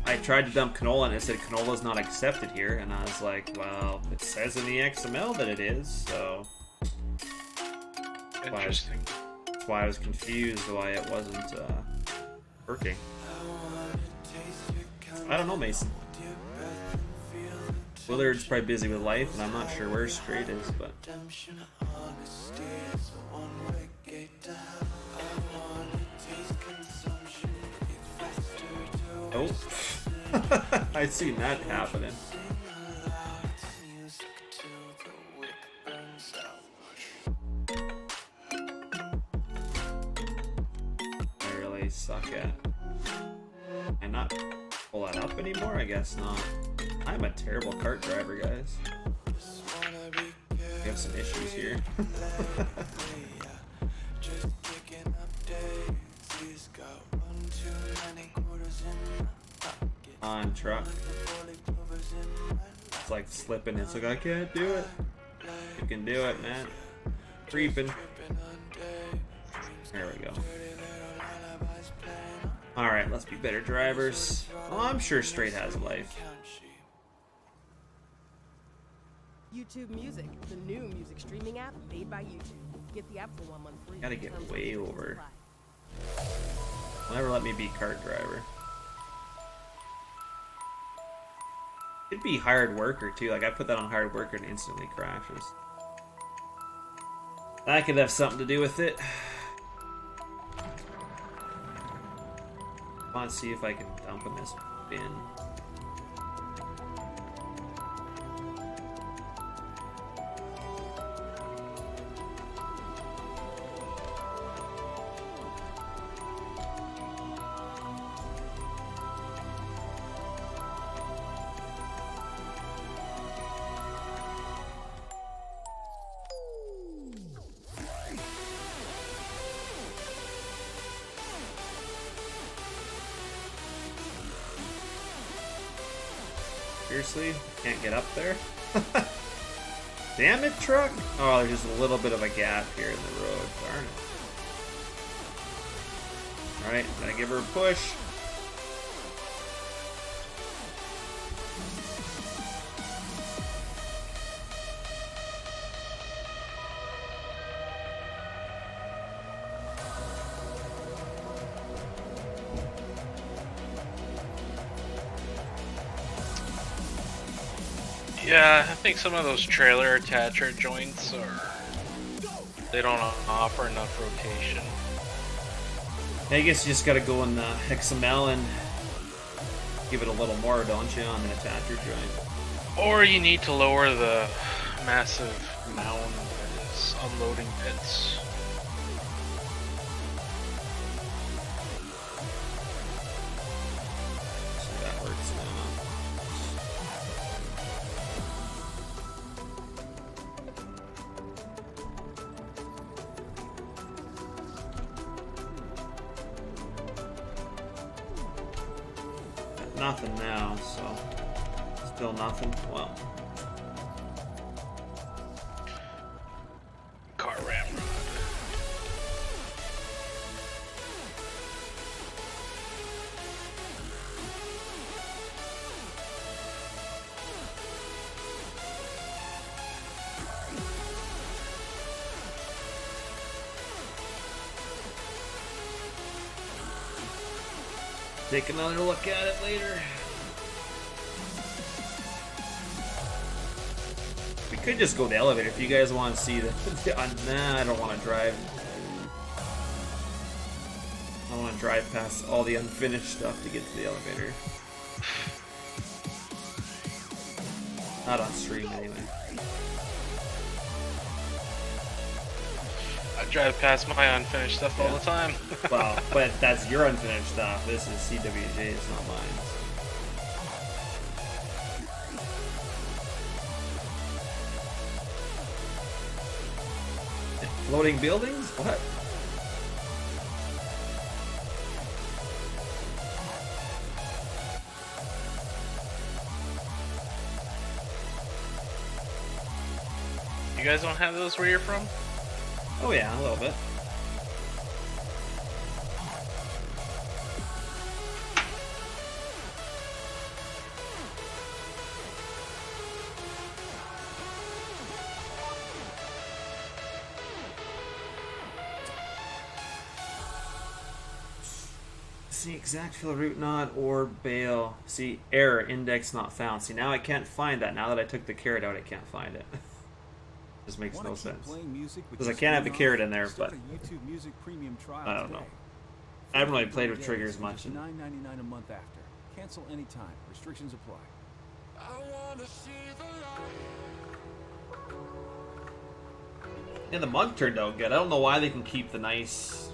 I tried to dump canola and it said canola's not accepted here, and I was like, well, it says in the XML that it is, so. Interesting. That's why I was confused why it wasn't working. I don't know, Mason. Willard's probably busy with life, and I'm not sure where Straight is, but. Oh, I seen that happening. I really suck at. Can I not pull that up anymore? I guess not. I'm a terrible kart driver, guys. We have some issues here. On truck. It's like slipping. It's like I can't do it. You can do it, man. Creeping. There we go. Alright, let's be better drivers. Oh, I'm sure Straight has life. YouTube Music, the new music streaming app made by YouTube. Get the app for 1 month free. Gotta get way over. Never let me be kart driver. It'd be hired worker too. Like I put that on hired worker and it instantly crashes. That could have something to do with it. Let's see if I can dump in this bin. Seriously? Can't get up there? Damn it, truck! Oh, there's just a little bit of a gap here in the road. Darn it. Alright, gotta give her a push. Yeah, I think some of those trailer attacher joints they don't offer enough rotation. I guess you just gotta go in the XML and give it a little more, don't you, on the attacher joint? Or you need to lower the massive mound that is unloading bits. So that works now. Nothing now, so still nothing. Well, Car ramrod. take another look at it later. We could just go to the elevator if you guys want to see the. Nah, I don't want to drive. I want to drive past all the unfinished stuff to get to the elevator. Not on stream, anyway. I drive past my unfinished stuff all the time. Well, but that's your unfinished stuff. This is CWJ, it's not mine. Floating buildings? What? You guys don't have those where you're from? Oh yeah, a little bit. See, exact fill route not or bail. See, error, index not found. See, now I can't find that. Now that I took the carrot out, I can't find it. Just makes no sense. Because I can't have the carrot in there, but I don't know. I haven't really played with triggers much. $9.99 a month after. Cancel anytime. Restrictions apply. Yeah, the mug turned out good. I don't know why they can keep the nice.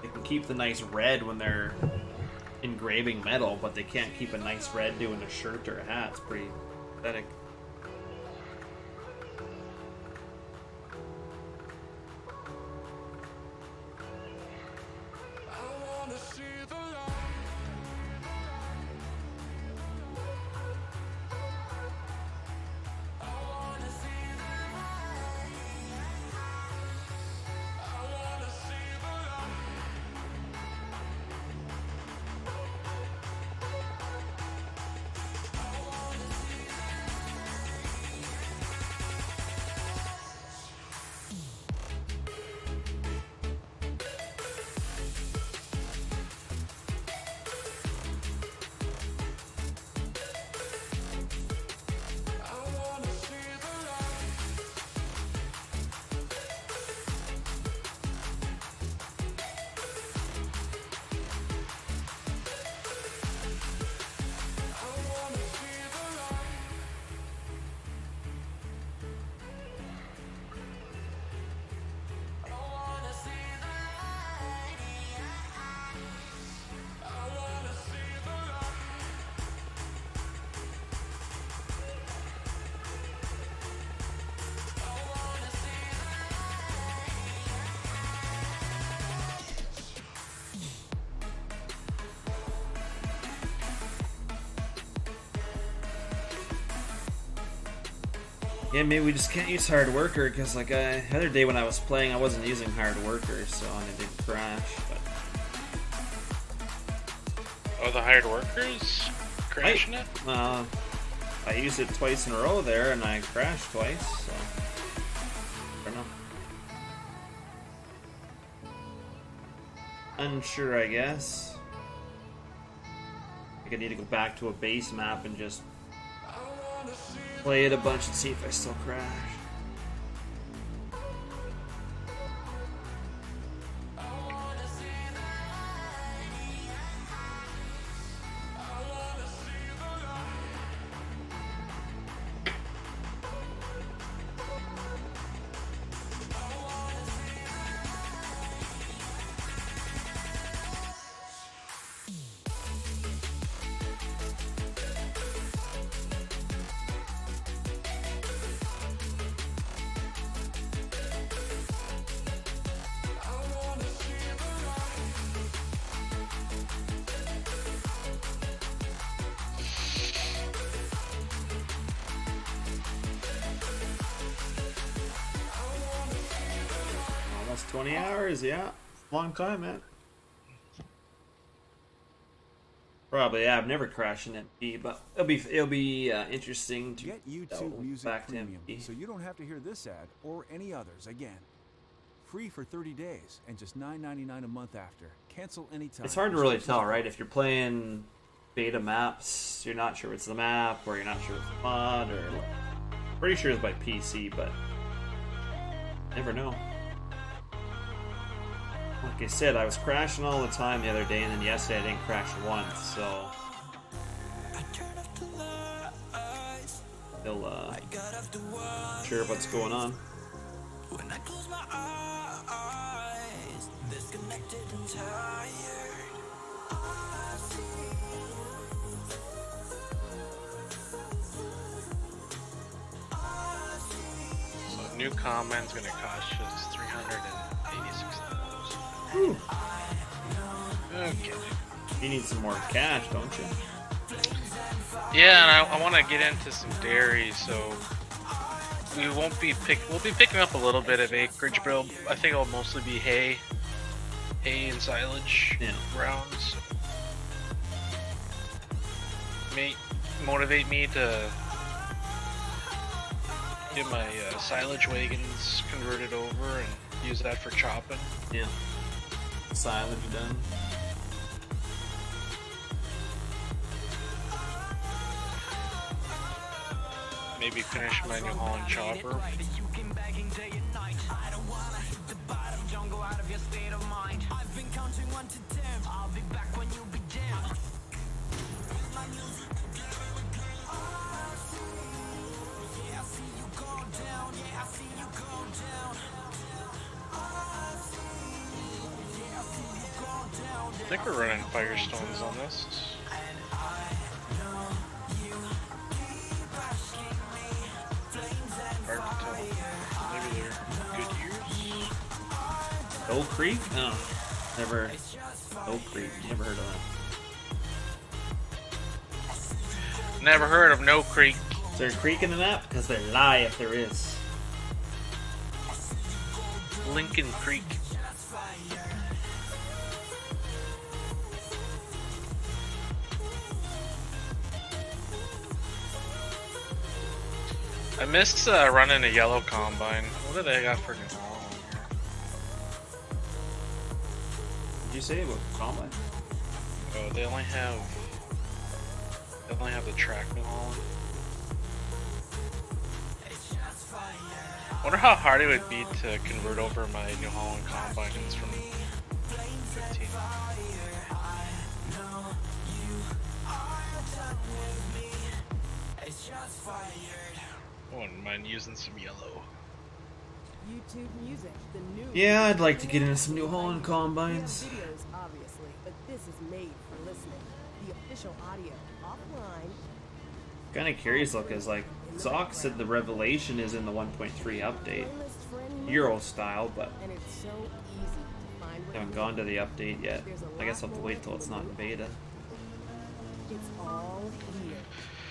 They can keep the nice red when they're engraving metal, but they can't keep a nice red doing a shirt or a hat. It's pretty pathetic. Yeah, maybe we just can't use hard worker because, like, the other day when I was playing, I wasn't using hard worker, so and it didn't crash. But Oh, the hired workers crashing it? I used it twice in a row there, and I crashed twice. So I don't know. Unsure, I guess. I think I need to go back to a base map and just play it a bunch and see if I still crash. Almost 20 hours, yeah. Long time, man. Probably, yeah. I've never crashed an MP, but it'll be interesting to Get YouTube Music back to Premium MP. so you don't have to hear this ad or any others again. Free for 30 days and just $9.99 a month after. Cancel anytime. It's hard to really tell, right? If you're playing beta maps, you're not sure it's the map, or you're not sure it's the mod, or pretty sure it's by PC, but never know. Like I said, I was crashing all the time the other day, and then yesterday I didn't crash once, so still sure what's going on. When I close my eyes, disconnected and tired. So new comment's gonna cost us $386. Okay. You need some more cash, don't you? Yeah, and I want to get into some dairy, so we'll be picking up a little bit of acreage, but I think it'll mostly be hay and silage rounds. May motivate me to get my silage wagons converted over and use that for chopping. Yeah. Silage done. Maybe finish my New Holland chopper. I think we're running Firestones on this. Hard to tell. Maybe they're good years. Oak Creek? No. Never. Oak Creek. Never heard of that. Never heard of No Creek. Is there a creek in the map? Because they lie if there is. Lincoln Creek. I missed running a yellow combine. What did I got for New Holland here? Did you say about combine? Oh, they only have the track New Holland. Wonder how hard it would be to convert over my New Holland combines from 15. I wouldn't mind using some yellow. YouTube Music, the new. Yeah, I'd like to get into some New Holland combines. Videos, obviously, but this is made for listening. The official audio offline. Kind of curious though, because like Zoc said the Revelation is in the 1.3 update, Euro style, but And it's so easy to find what I haven't you gone to need. the update yet. There's a I guess I'll lot have to more wait till it's not in beta. It's all here.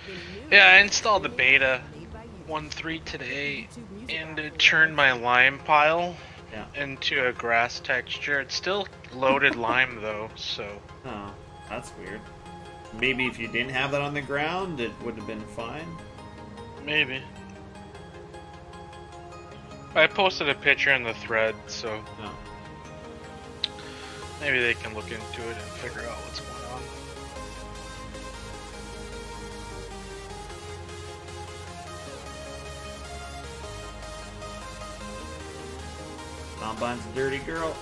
The new Yeah, I installed the beta. made by 1.3 today, YouTube music and app it made turned my lime pile Yeah. into a grass texture. It's still loaded lime though, so Oh, that's weird. Maybe if you didn't have that on the ground, it would have been fine. maybe. I posted a picture in the thread, so Oh. maybe they can look into it and figure out what's going on. Combine's a dirty girl.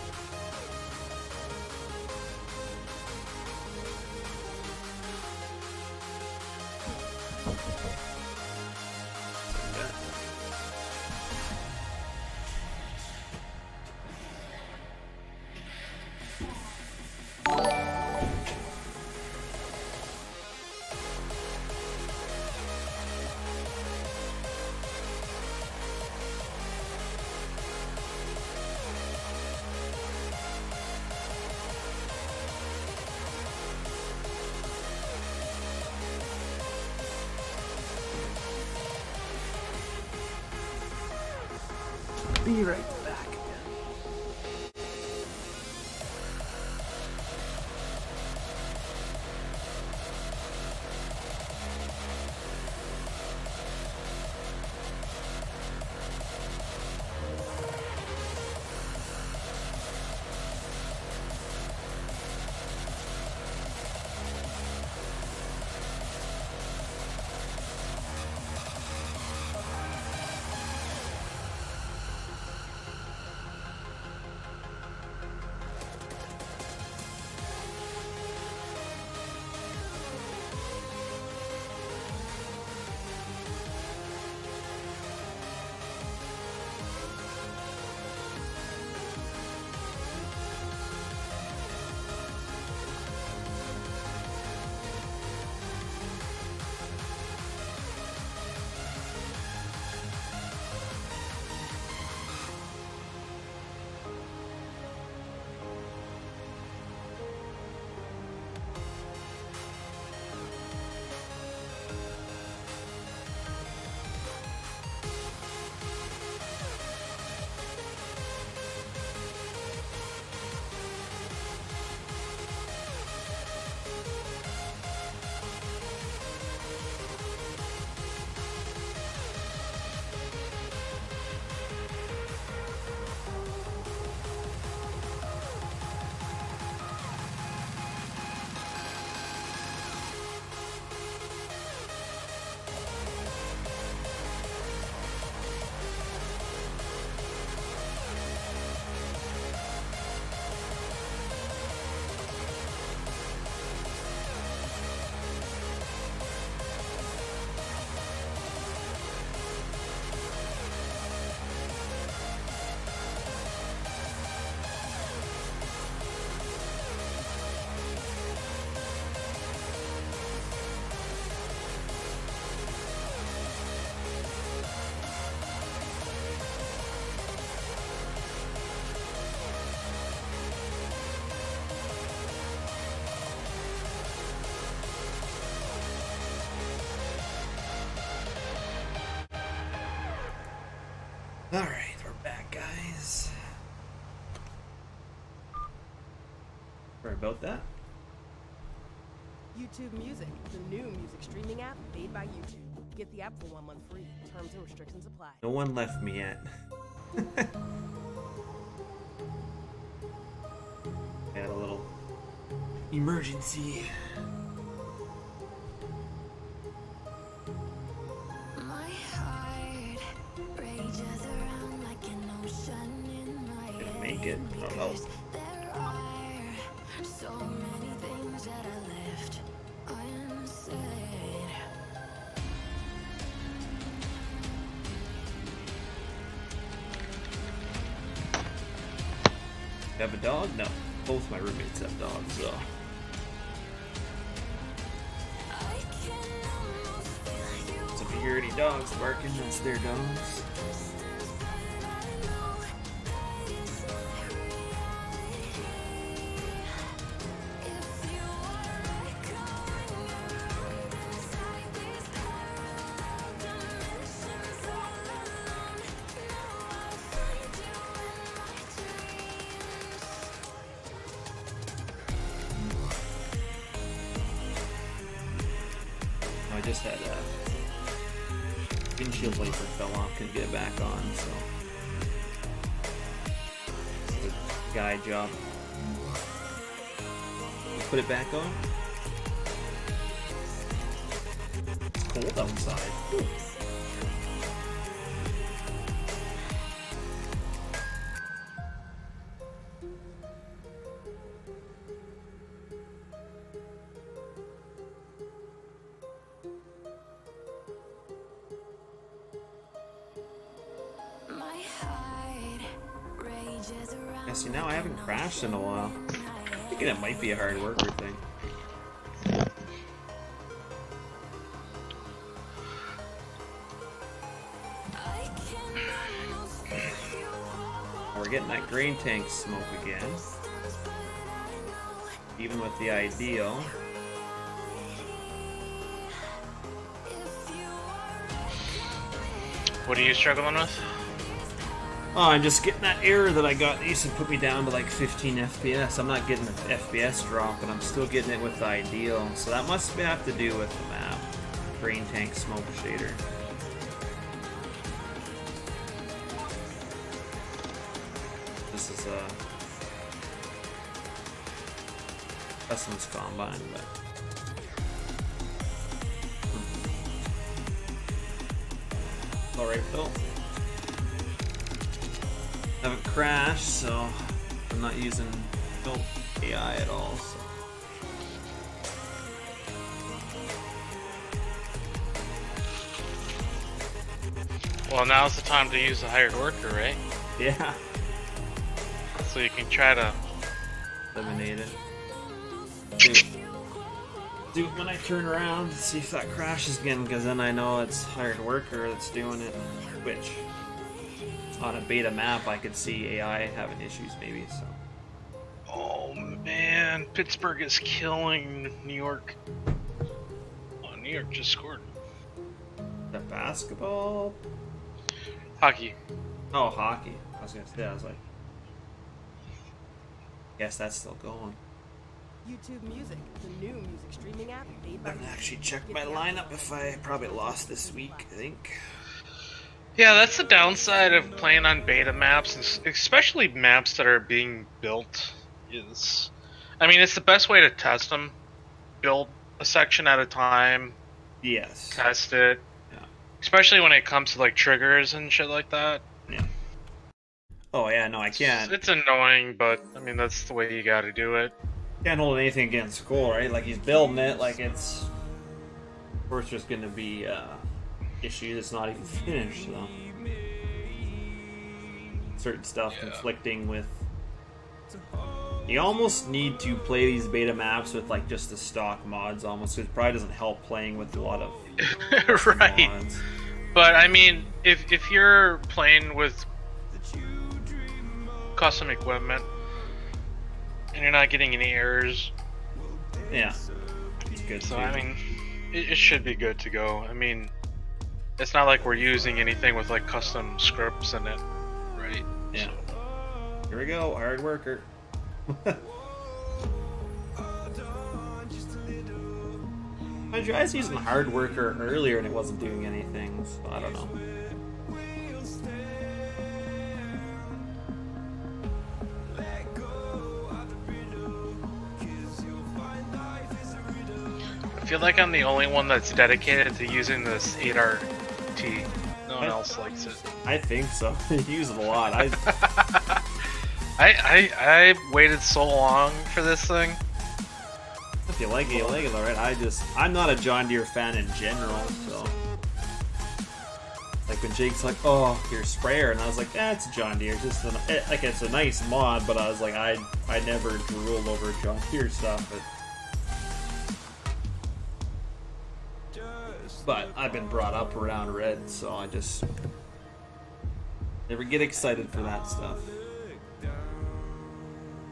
Be right back again. Alright, we're back, guys. Sorry about that. YouTube Music, the new music streaming app made by YouTube. Get the app for 1 month free. Terms and restrictions apply. No one left me yet. Had a little emergency. My heart rages around like an ocean in my Didn't make it. I don't know. There are so many things that I left unsaid. You have a dog? No. Both my roommates have dogs, so. So if you hear any dogs barking, that's their dogs. just had a windshield wiper fell off, couldn't get it back on, so good guy job. Put it back on. It's cold outside. Ooh. Yeah, see, now I haven't crashed in a while. I'm thinking it might be a hard worker thing. We're getting that grain tank smoke again. Even with the ideal. What are you struggling with? Oh, I'm just getting that error that I got. They used to put me down to like 15 FPS. I'm not getting the FPS drop, but I'm still getting it with the ideal. So that must have to do with the map. Grain tank smoke shader. This is a customs combine, but alright though. Haven't crashed, so I'm not using built AI at all. So. Well, now's the time to use a hired worker, right? Yeah. So you can try to eliminate it. Do it when I turn around, see if that crashes again, because then I know it's hired worker that's doing it. Which, on a beta map, I could see AI having issues maybe, so. Oh man, Pittsburgh is killing New York. Oh, New York just scored. That basketball? Hockey. Oh, hockey. I was gonna say, I was like, guess that's still going. YouTube Music, the new music streaming app made by I haven't actually checked my lineup if I probably lost this week, I think. Yeah, that's the downside of playing on beta maps, especially maps that are being built. Is, I mean, it's the best way to test them. Build a section at a time. Yes. Test it. Yeah. Especially when it comes to like triggers and shit like that. Yeah. Oh yeah, no, I can't. It's annoying, but I mean that's the way you got to do it. Can't hold anything against Cole, right? Like he's building it, like it's. Of course, there's gonna be issue that's not even finished, so. Certain stuff conflicting with. You almost need to play these beta maps with like just the stock mods, almost, because it probably doesn't help playing with a lot of right. mods. But I mean, if you're playing with custom equipment and you're not getting any errors, yeah, it's good. So too. I mean, it should be good to go. I mean, it's not like we're using anything with like custom scripts in it, right? Yeah. So. Here we go, hard worker. I tried using hard worker earlier and it wasn't doing anything, so I don't know. I feel like I'm the only one that's dedicated to using this 8RT. No one else likes it. I think so. You use it a lot. I waited so long for this thing. If you like it, you like it, alright? I'm not a John Deere fan in general, so. Like when Jake's like, oh, your sprayer, and I was like, it's John Deere. Just like it's a nice mod, but I was like, I never drooled over John Deere stuff. But I've been brought up around red, so I just never get excited for that stuff.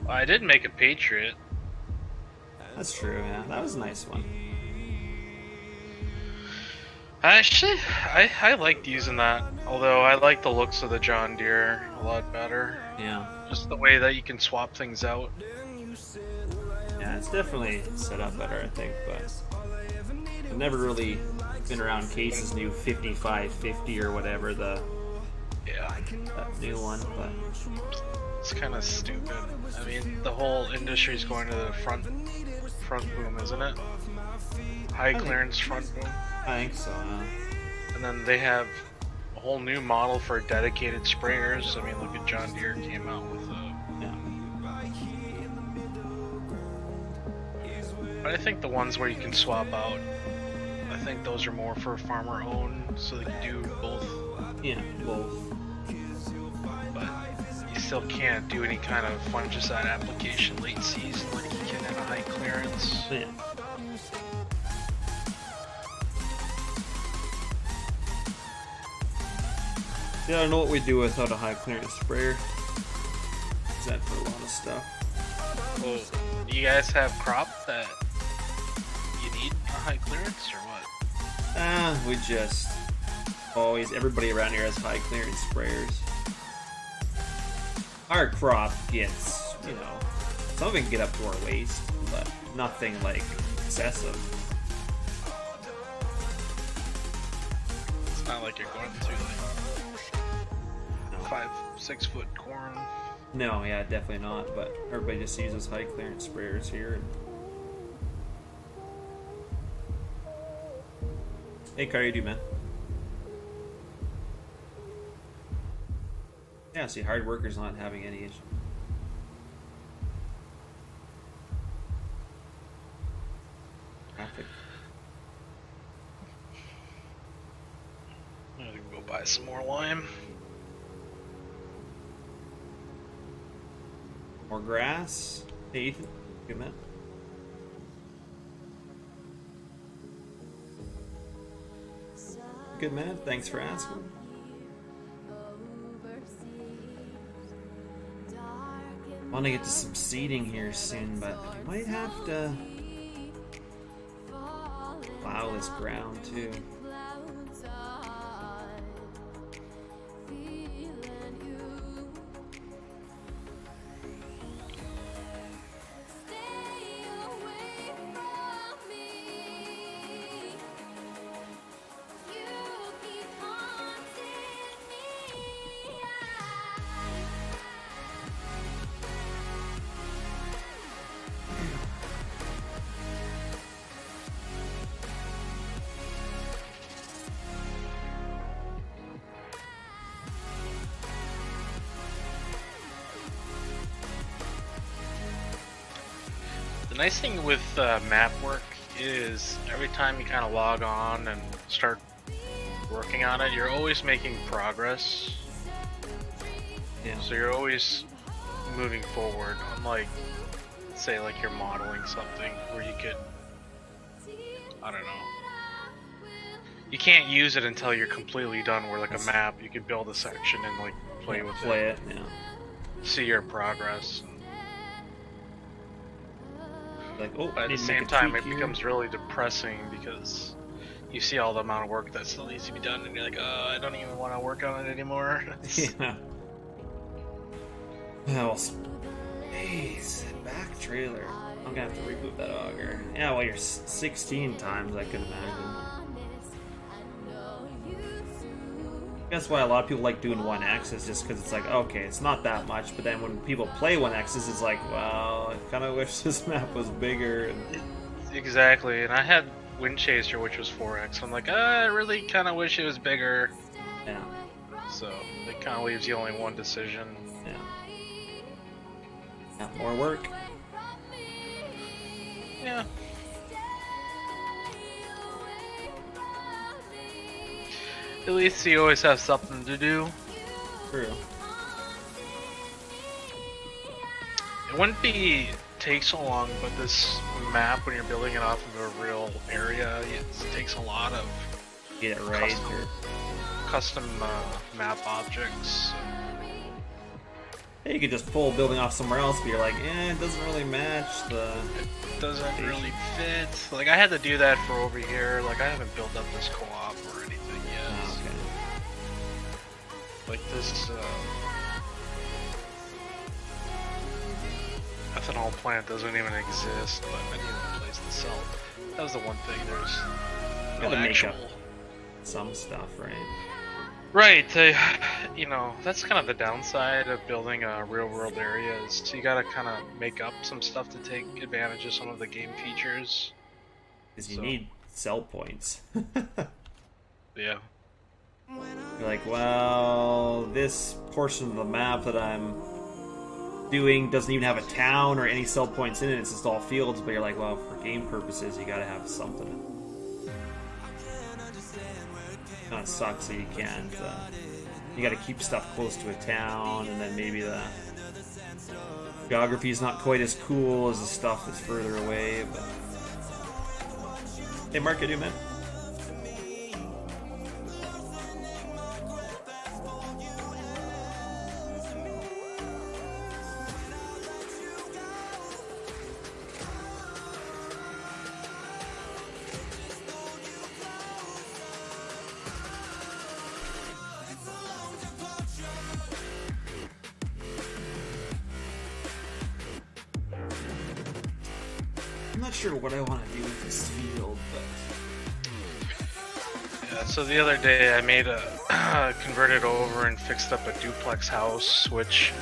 Well, I did make a Patriot. That's true, yeah. That was a nice one. Actually, I liked using that. Although I like the looks of the John Deere a lot better. Yeah. Just the way that you can swap things out. Yeah, it's definitely set up better, I think, but I've never really been around Case's new 5550 or whatever, that new one, but it's kind of stupid. I mean, the whole industry's going to the front boom, isn't it? High clearance front boom. I think so. And then they have a whole new model for dedicated sprayers. I mean, look at John Deere came out with But I think the ones where you can swap out, I think those are more for farmer owned, so they can do both. Yeah, both. But you still can't do any kind of fungicide application late season like you can in a high clearance. Yeah. Yeah, I don't know what we do without a high clearance sprayer. Use that for a lot of stuff. Well, do you guys have crop that you need a high clearance or what? We just always, everybody around here has high clearance sprayers. Our crop gets, you know, some of it can get up to our waist, but nothing like excessive. It's not like you're going through like 5-6 foot corn. No, yeah, definitely not, but everybody just uses high clearance sprayers here. Hey, Car, you do, man? Yeah, see, hard workers not having any issue. Traffic. I'm gonna go buy some more lime. More grass. Hey, Ethan. Good, man. Good, man. Thanks for asking. I want to get to some seeding here soon, but I might have to plow this ground too. The nice thing with map work is every time you kind of log on and start working on it, you're always making progress. Yeah. So you're always moving forward, unlike, say, like you're modeling something where you could, I don't know, you can't use it until you're completely done. Where like a map, you could build a section and like play with it, yeah. see your progress. Like, oh, but at the same time, it becomes really depressing because you see all the amount of work that still needs to be done, and you're like, oh, I don't even want to work on it anymore. Yeah. Well, space back trailer. I'm gonna have to reboot that auger. Yeah, well, you're 16 times, I can imagine. That's why a lot of people like doing 1X, just because it's like, okay, it's not that much, but then when people play 1X, it's like, well, I kind of wish this map was bigger. And... Exactly, and I had Wind Chaser, which was 4X. I'm like, I really kind of wish it was bigger. Yeah. So it kind of leaves you only one decision. Yeah. Got more work. Yeah. At least you always have something to do. True. It wouldn't take so long, but this map, when you're building it off of a real area, it takes a lot of get it right. Custom map objects. Hey, you could just pull a building off somewhere else, but you're like, it doesn't really match the... It doesn't really fit. Like, I had to do that for over here. Like, I haven't built up this co-op or anything yet. Oh, okay. Like this ethanol plant doesn't even exist, but I need a place to sell. That was the one thing. There's no some stuff, right? Right, you know, that's kind of the downside of building a real-world area is you gotta kind of make up some stuff to take advantage of some of the game features. Because you need sell points. Yeah. You're like, well, this portion of the map that I'm doing doesn't even have a town or any sell points in it. It's just all fields. But you're like, well, for game purposes, you gotta have something. Kind of sucks that you can't. You got to keep stuff close to a town, and then maybe the geography is not quite as cool as the stuff that's further away. But hey, Mark, I do, man. I'm not sure what I want to do with this field, but Yeah, so the other day I made a converted over and fixed up a duplex house, which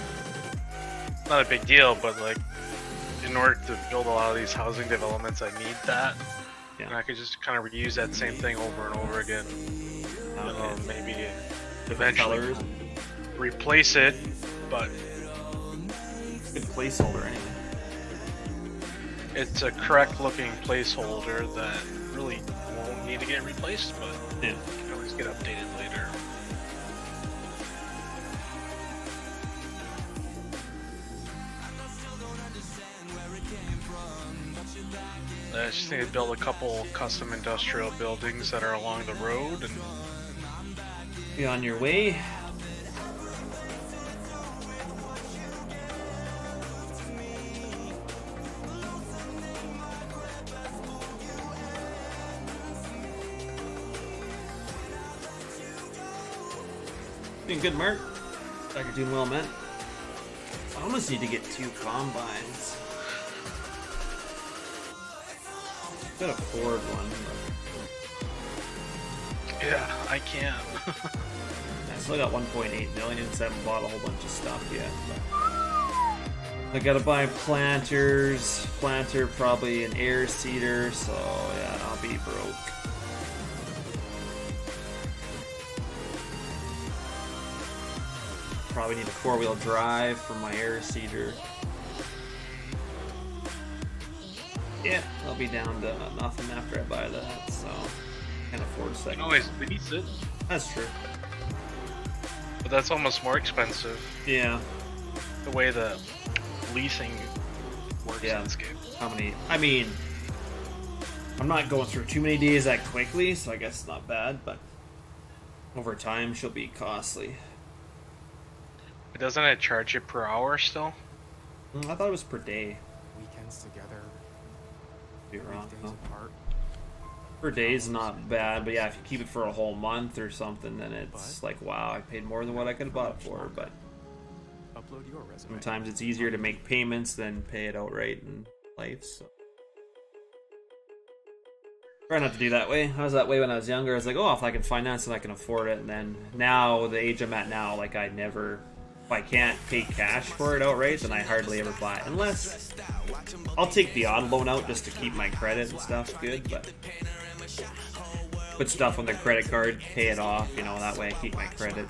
not a big deal, but like in order to build a lot of these housing developments, I need that. yeah. And I could just kind of reuse that same thing over and over again. Maybe eventually Colors. replace it, but Good placeholder, anyway. it's a correct looking placeholder that really won't need to get replaced, but Yeah. can always get updated later. I just need to build a couple custom industrial buildings that are along the road, and Be on your way. Doing good, Mark. Thought you're doing well, man. I almost need to get 2 combines. Could afford one, but yeah, I can. I still got 1.8 million, so I haven't bought a whole bunch of stuff yet. But I gotta buy planters, planter, probably an air seeder, so yeah, I'll be broke. Probably need a 4-wheel drive for my air seeder. Yeah, I'll be down to nothing after I buy that, so I can afford a You second. can always lease it, That's true. but that's almost more expensive. Yeah. The way the leasing works Yeah. in this game. How many? I mean, I'm not going through too many days that quickly, so I guess it's not bad, but over time she'll be costly. But doesn't it charge you per hour still? I thought it was per day. Weekends together, Be wrong. weekdays No. apart. Per day is not bad, but yeah, if you keep it for a whole month or something, then it's like, wow, I paid more than what I could have bought it for. But Upload your resume. sometimes it's easier to make payments than pay it outright in life. So try not to do that way. I was that way when I was younger. I was like, oh, if I can finance it, I can afford it. And then now, the age I'm at now, like I never. If I can't pay cash for it outright, then I hardly ever buy it. Unless I'll take the odd loan out just to keep my credit and stuff good, but put stuff on the credit card, pay it off, you know, that way I keep my credit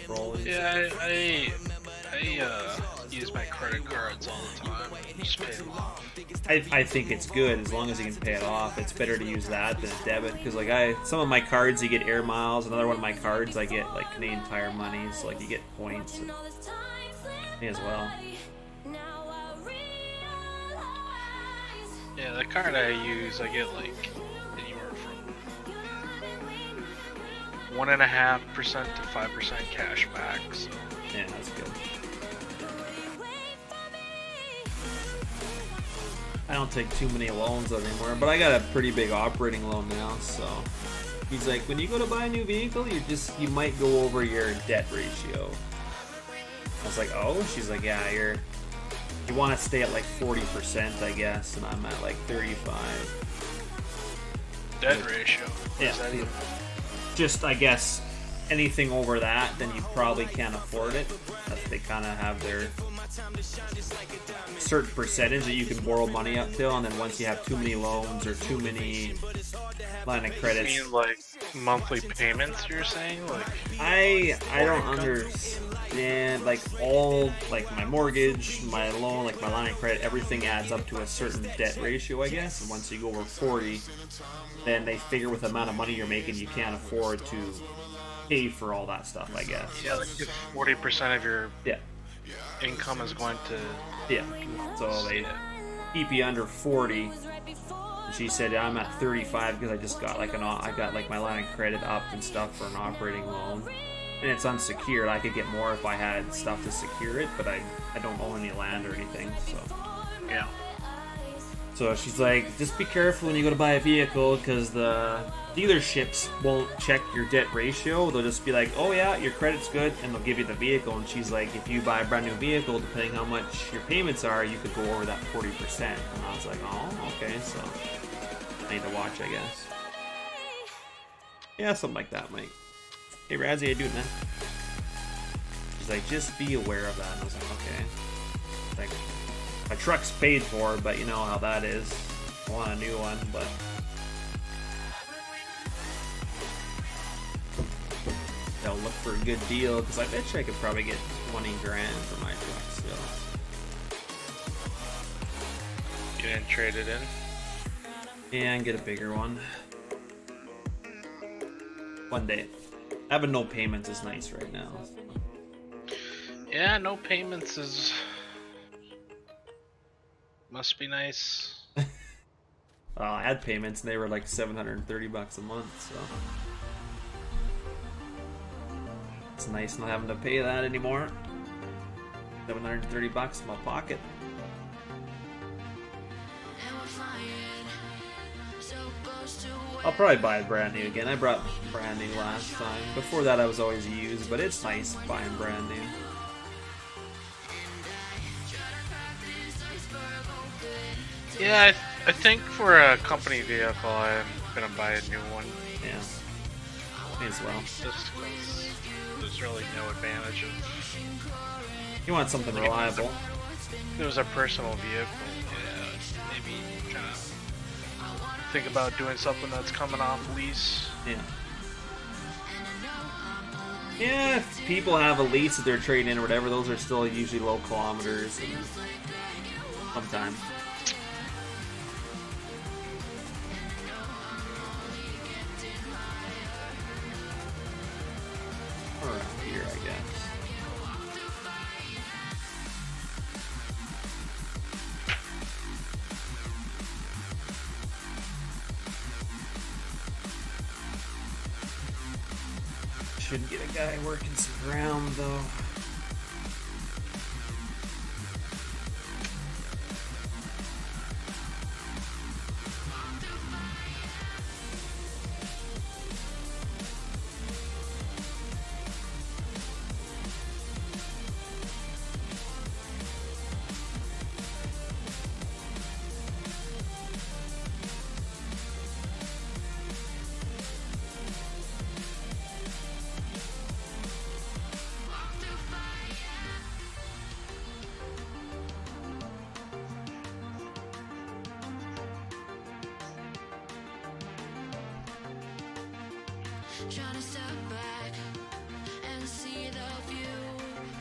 rolling. Yeah, I use my credit cards all the time. Just pay them off. I think it's good as long as you can pay it off. It's better to use that than a debit because like some of my cards you get air miles. Another one of my cards I get like Canadian Tire money, so like you get points and me as well. Yeah, the card I use, I get like anywhere from 1.5% to 5% cash back. So Yeah, that's good. I don't take too many loans anymore, but I got a pretty big operating loan now, so he's like, when you go to buy a new vehicle, you might go over your debt ratio. I was like, oh? She's like, yeah, you want to stay at like 40%, I guess, and I'm at like 35. debt ratio. What Yeah. does that even- just, I guess, anything over that, then you probably can't afford it. They kind of have their certain percentage that you can borrow money up till, and then once you have too many loans or too many line of credits. You mean like monthly payments? You're saying, like I don't understand. Like all like my mortgage, my loan, like my line of credit, everything adds up to a certain debt ratio, I guess. And once you go over 40, then they figure with the amount of money you're making, you can't afford to pay for all that stuff, I guess. Yeah, like 40% of your yeah income is going to so they keep you under 40. She said, I'm at 35 because I just got like I got like my line of credit up and stuff for an operating loan, and it's unsecured. I could get more if I had stuff to secure it, but I don't own any land or anything, so yeah. So she's like, just be careful when you go to buy a vehicle, because the dealerships won't check your debt ratio. They'll just be like, oh yeah, your credit's good, and they'll give you the vehicle. And she's like, if you buy a brand new vehicle, depending how much your payments are, you could go over that 40%. And I was like, oh, okay, so I need to watch, I guess. Yeah, something like that, mate. Hey, Razzie, how you doing, man? She's like, just be aware of that. And I was like, okay. Like, my truck's paid for, but you know how that is. I want a new one, but they'll look for a good deal, because I bet you I could probably get 20 grand for my truck still. You didn't trade it in? Yeah, and get a bigger one. One day. Having no payments is nice right now. Yeah, no payments is... must be nice. I had payments and they were like $730 a month, so it's nice not having to pay that anymore. $730 in my pocket. I'll probably buy a brand new again. I brought brand new last time. Before that I was always used, but it's nice buying brand new. Yeah, I think for a company vehicle, I'm gonna buy a new one. Yeah, me as well. Just because there's really no advantage of... You want something reliable. If it was a personal vehicle, yeah, maybe kind of think about doing something that's coming off lease. Yeah. Yeah, if people have a lease that they're trading in or whatever, those are still usually low kilometers and sometimes. Around here, I guess. Should get a guy working some ground though. Trying to step back and see the view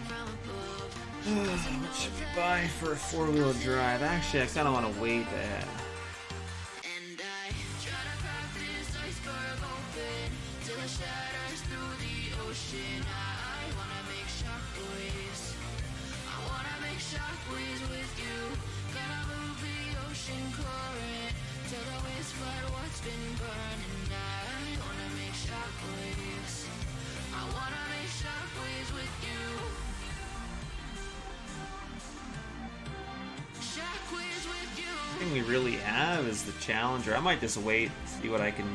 from above. What should we buy for a 4-wheel drive? Actually, I kind of want to wait that. And I try to crack this iceberg open till it shatters through the ocean. I wanna make shockwaves. I wanna make shockwaves with you. Gonna move the ocean current till the winds flood what's been burning. I wanna make shockwaves. I wanna make shockwaves with you. Shockwaves with you. The thing we really have is the Challenger. I might just wait, see what I can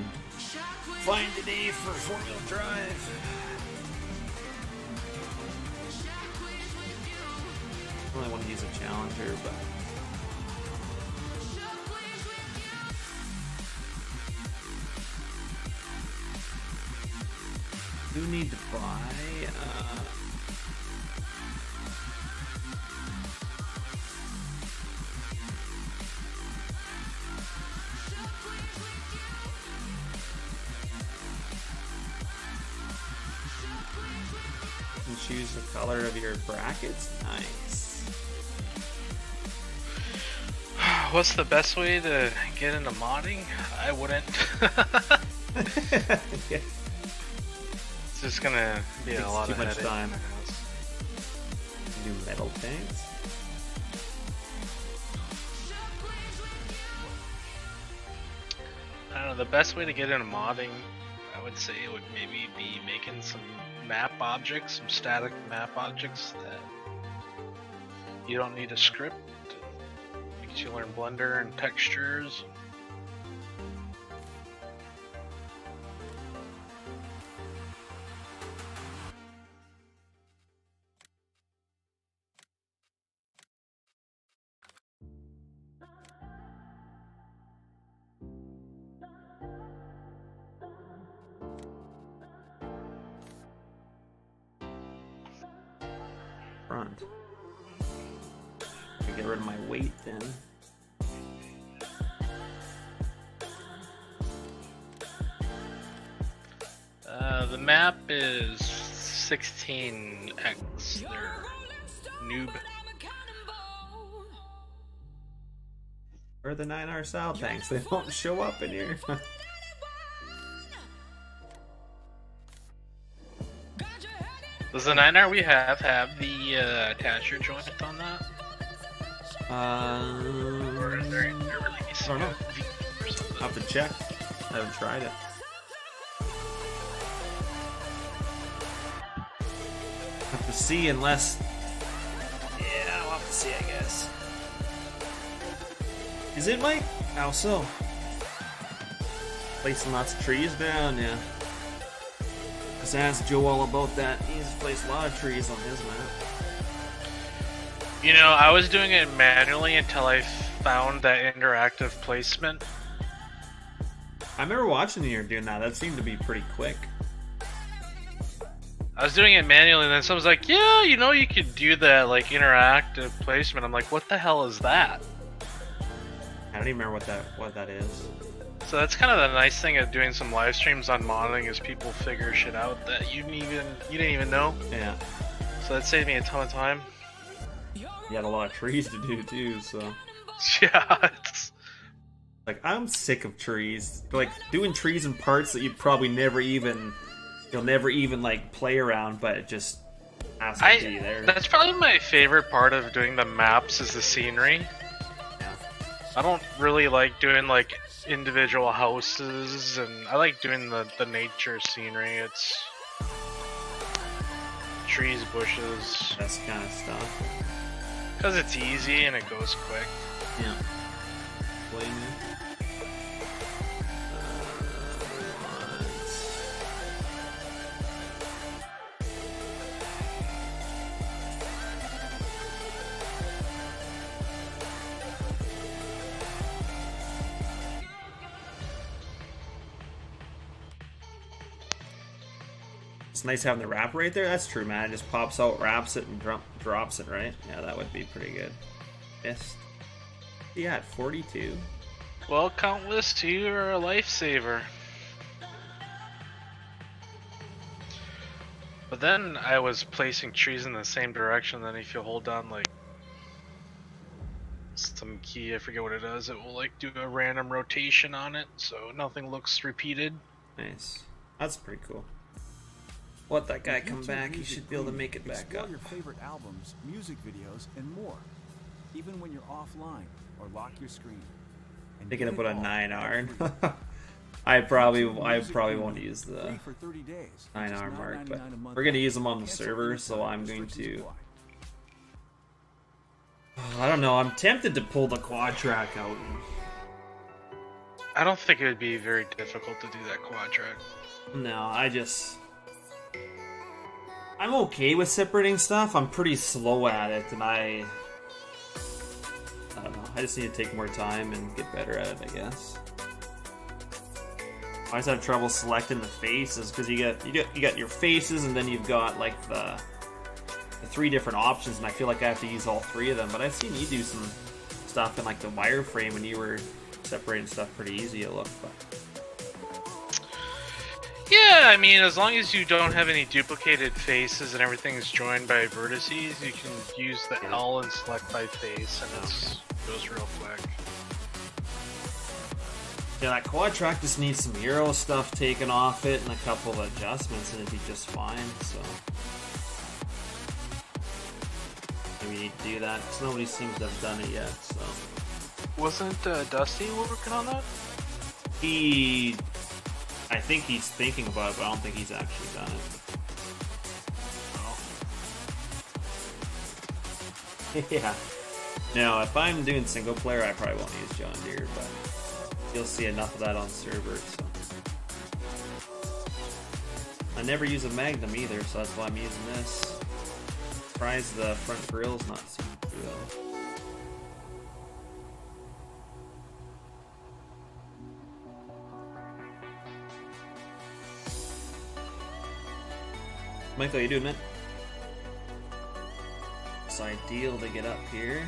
find today for 4-wheel drive. I really want to use a Challenger, but to buy. And choose the color of your brackets. Nice. What's the best way to get into modding? I wouldn't. Yeah. It's just gonna be a lot too of much headache. time. Do metal tanks. I don't know, the best way to get into modding, I would say, would maybe be making some map objects, some static map objects that you don't need a script. Makes you learn Blender and textures. Front. Get rid of my weight then. The map is 16x. They're noob. Where are the 9R style tanks? They don't show up in here. Does the 9R we have the attacher joint on that? Or is there releasing I don't know. a V or something? I'll have to check. I haven't tried it. Have to see unless... Yeah, I'll have to see, I guess. Is it, Mike? How so? Placing lots of trees down, yeah. Just ask Joe all about that. He's placed a lot of trees on his map. You know, I was doing it manually until I found that interactive placement. I remember watching you doing that. That seemed to be pretty quick. I was doing it manually, and then someone's like, "Yeah, you know, you could do that like interactive placement." I'm like, "What the hell is that?" I don't even remember what that is. So that's kind of the nice thing of doing some live streams on modding is people figure shit out that you didn't even know. Yeah. So that saved me a ton of time. You had a lot of trees to do too, so. Yeah. It's... Like, I'm sick of trees. Like, doing trees in parts that you'd probably you'll never even like play around, but it just has to be there. That's probably my favorite part of doing the maps is the scenery. Yeah. I don't really like doing like individual houses, and I like doing the nature scenery. It's trees, bushes. That kind of stuff. Because it's easy and it goes quick. Yeah. Play me. It's nice having the wrap right there. That's true, man. It just pops out, wraps it, and drops it, right? Yeah, that would be pretty good. Missed. Yeah, at 42. Well, Countless, you're a lifesaver. But then I was placing trees in the same direction, then if you hold down like some key, I forget what it does, it will like do a random rotation on it, so nothing looks repeated. Nice. That's pretty cool. Let that guy come back, he should be able to make it back Explore up. your favorite albums, music videos, and more, even when you're offline or lock your screen. And Thinking get about it a all 9R. for free. I probably Music won't Premium, use the free for 30 days, 9R mark, but $9.99 a month we're gonna after. use them on the Cancel server, anytime, so I'm going restrictions to. apply. I don't know. I'm tempted to pull the quad track out. I don't think it would be very difficult to do that quad track. No, I'm okay with separating stuff. I'm pretty slow at it, and I don't know. I just need to take more time and get better at it, I guess. I always have trouble selecting the faces because you got your faces, and then you've got like the 3 different options, and I feel like I have to use all 3 of them. But I've seen you do some stuff in like the wireframe when you were separating stuff pretty easy. It looked, but Yeah, I mean, as long as you don't have any duplicated faces and everything's joined by vertices, you can use the L and select by face, and it goes real quick. yeah, that quad track just needs some Euro stuff taken off it and a couple of adjustments, and it'd be just fine. So maybe you need to do that because nobody seems to have done it yet. So Wasn't Dusty working on that? I think he's thinking about it, but I don't think he's actually done it. Yeah. No, if I'm doing single player, I probably won't use John Deere, but you'll see enough of that on server. So I never use a Magnum either, so that's why I'm using this. Surprised the front grill's not seen through though. Michael, how you doing, man? It's ideal to get up here.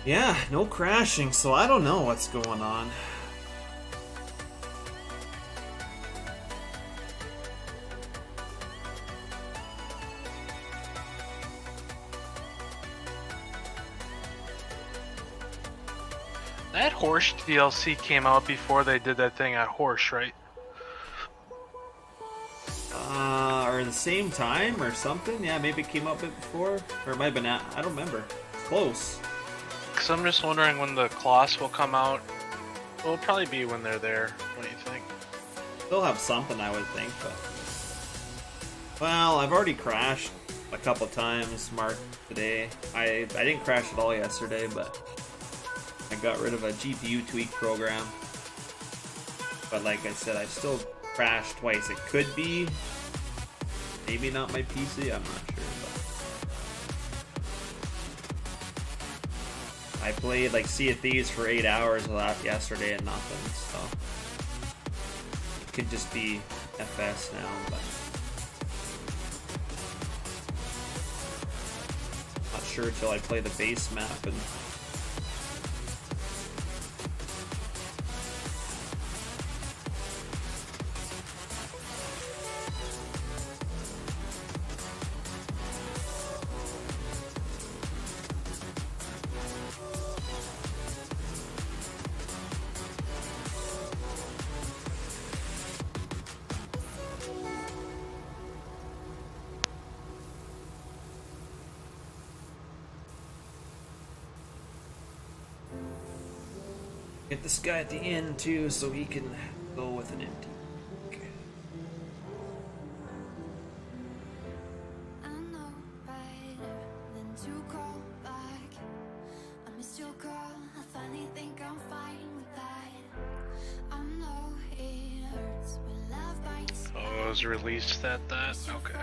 Yeah, no crashing, so I don't know what's going on. That Horse DLC came out before they did that thing at Horse, right? Or the same time or something? Yeah, maybe it came up a bit before. Or it might have been at, I don't remember. It's close. Because I'm just wondering when the Kloss will come out. It'll probably be when they're there. What do you think? They'll have something, I would think, but... Well, I've already crashed a couple times, Mark, today. I didn't crash at all yesterday, but I got rid of a GPU tweak program. But like I said, I still crashed twice. It could be... Maybe not my PC, I'm not sure, but... I played like Sea of Thieves for 8 hours of that yesterday and nothing, so... It could just be FS now, but... Not sure until I play the base map and... Get this guy at the end too, so he can go with an empty. Okay. I know better than to call back. I missed your call. I finally think I'm fine with that. I know it hurts when love bites. Oh, it was released at that? Okay.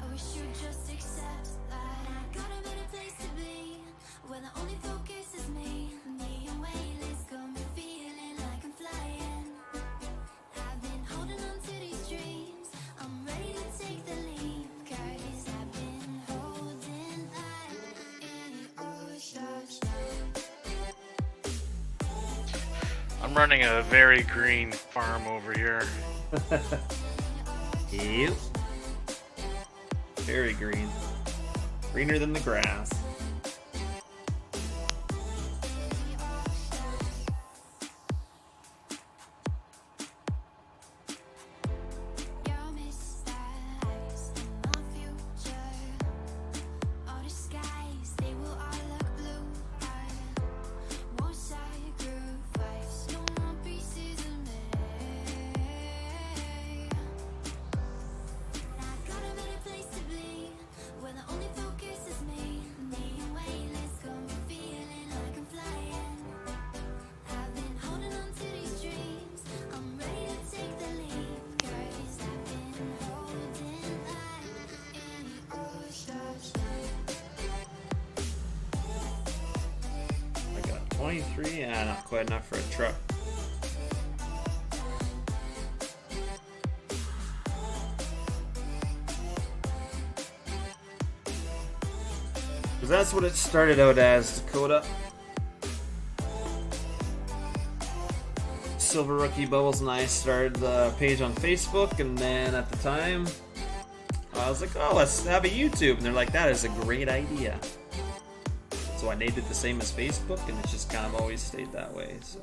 I wish you'd just accept that. I got a better place to be, where the only focus is me. Me and weightless got me feeling like I'm flying. I've been holding on to these dreams. I'm ready to take the leap, 'cause I've been holding on in all stars. I'm running a very green farm over here. Yep. Very green. Greener than the grass. Your mistakes in my future. All the skies, they will all look blue. Won't sacrifice no more pieces of me. I got a better place to be, where the only focus is me. Me 23? Yeah, not quite enough for a truck. Because that's what it started out as, Dakota. Silver Rookie Bubbles and I started the page on Facebook, and then at the time, I was like, oh, let's have a YouTube. And they're like, that is a great idea. So I named it the same as Facebook, and it's just kind of always stayed that way. So.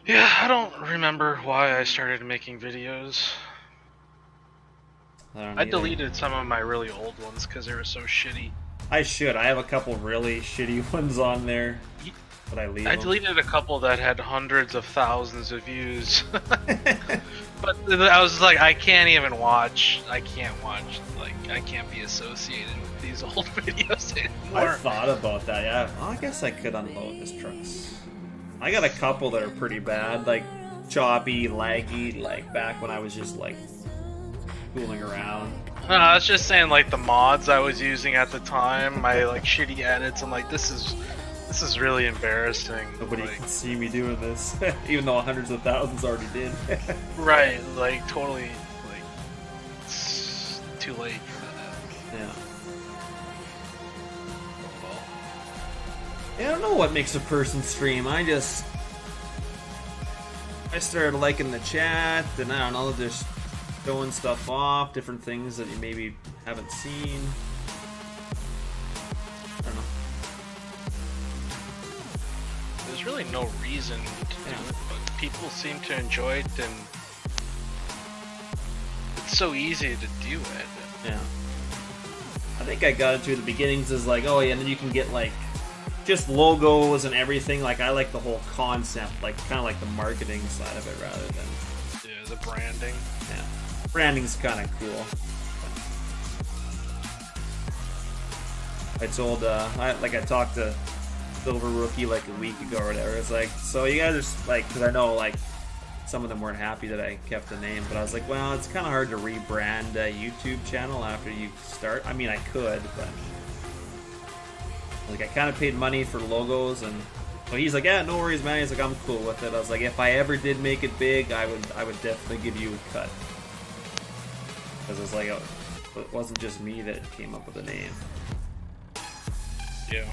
Yeah, I don't remember why I started making videos. I deleted some of my really old ones because they were so shitty. I should. I have a couple really shitty ones on there, but I leave them. I deleted a couple that had hundreds of thousands of views. But I was like, I can't even watch. I can't watch. Like, I can't be associated with these old videos anymore. I thought about that. Yeah, well, I guess I could unload this trucks. I got a couple that are pretty bad, like choppy, laggy, like back when I was just like fooling around. No, I was just saying, like, the mods I was using at the time, my like shitty edits. I'm like, this is really embarrassing. Nobody like, can see me doing this, even though hundreds of thousands already did. Right, like totally, like it's too late for that. Yeah. I don't know what makes a person stream. I started liking the chat, and I don't know, just showing stuff off, different things that you maybe haven't seen. I don't know. There's really no reason to do it, but people seem to enjoy it, and it's so easy to do it. Yeah. I think I got into the beginnings as like, oh yeah, and then you can get like just logos and everything. Like, I like the whole concept, like kind of like the marketing side of it rather than the branding. Yeah, branding's kind of cool. I told I talked to Silver Rookie like a week ago or whatever. It's like, so you guys are like, because I know like some of them weren't happy that I kept the name, but I was like, well, it's kind of hard to rebrand a YouTube channel after you start. I mean, I could, but like I kind of paid money for logos, and so he's like, yeah, no worries, man. He's like, I'm cool with it. I was like, if I ever did make it big, I would definitely give you a cut, because it was like, it wasn't just me that came up with the name. Yeah.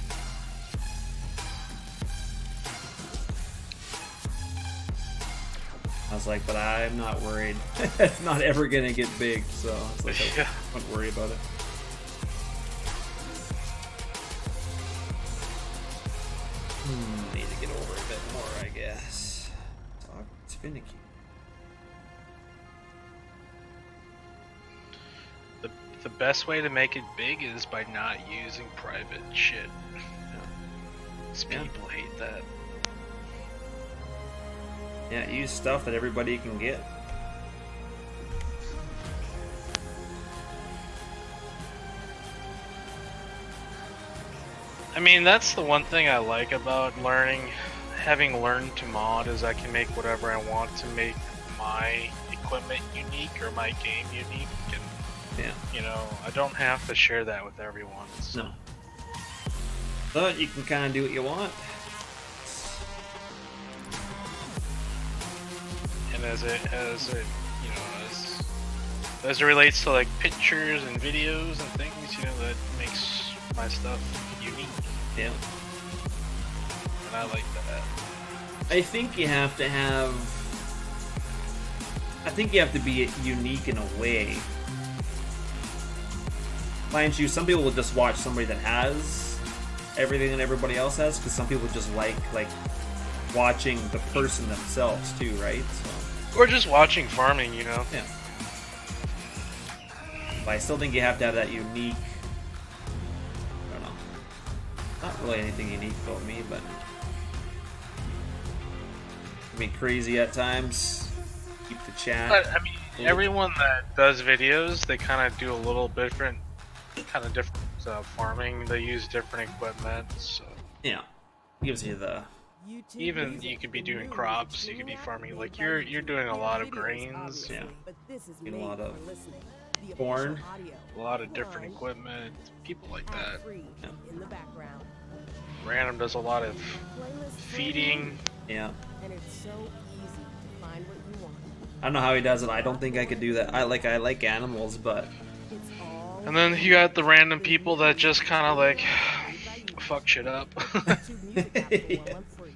I was like, but I'm not worried. It's not ever gonna get big, so I was like, I wouldn't worry about it. Need to get over a bit more, I guess. It's finicky. The best way to make it big is by not using private shit. Yeah. People hate that. Yeah, use stuff that everybody can get. I mean, that's the one thing I like about having learned to mod, is I can make whatever I want to make my equipment unique or my game unique, and yeah, you know, I don't have to share that with everyone. So. No. But you can kind of do what you want. And as it you know, as it relates to like pictures and videos and things, you know, that makes my stuff unique. Yeah. And I like that. I think you have to have. I think you have to be unique in a way. Mind you, some people will just watch somebody that has everything that everybody else has, because some people just like watching the person themselves too, right? So. Or just watching farming, you know? Yeah. But I still think you have to have that unique. I don't know. Not really anything unique about me, but I mean, crazy at times. Keep the chat. But I mean, everyone that does videos, they kind of do a little different farming. They use different equipment, so yeah, gives you the. Even you could be doing crops, you could be farming, like you're doing a lot of grains. Yeah, a lot of the Corn. official audio. A lot of different One, equipment, people like that. ad-free in the background. Random does a lot of Playlist feeding. Yeah. and it's so easy to find what you want. I don't know how he does it. I don't think I could do that. I like animals, but It's all And then you got the random people that just kind of like fuck shit up. YouTube Music app for 1 month free.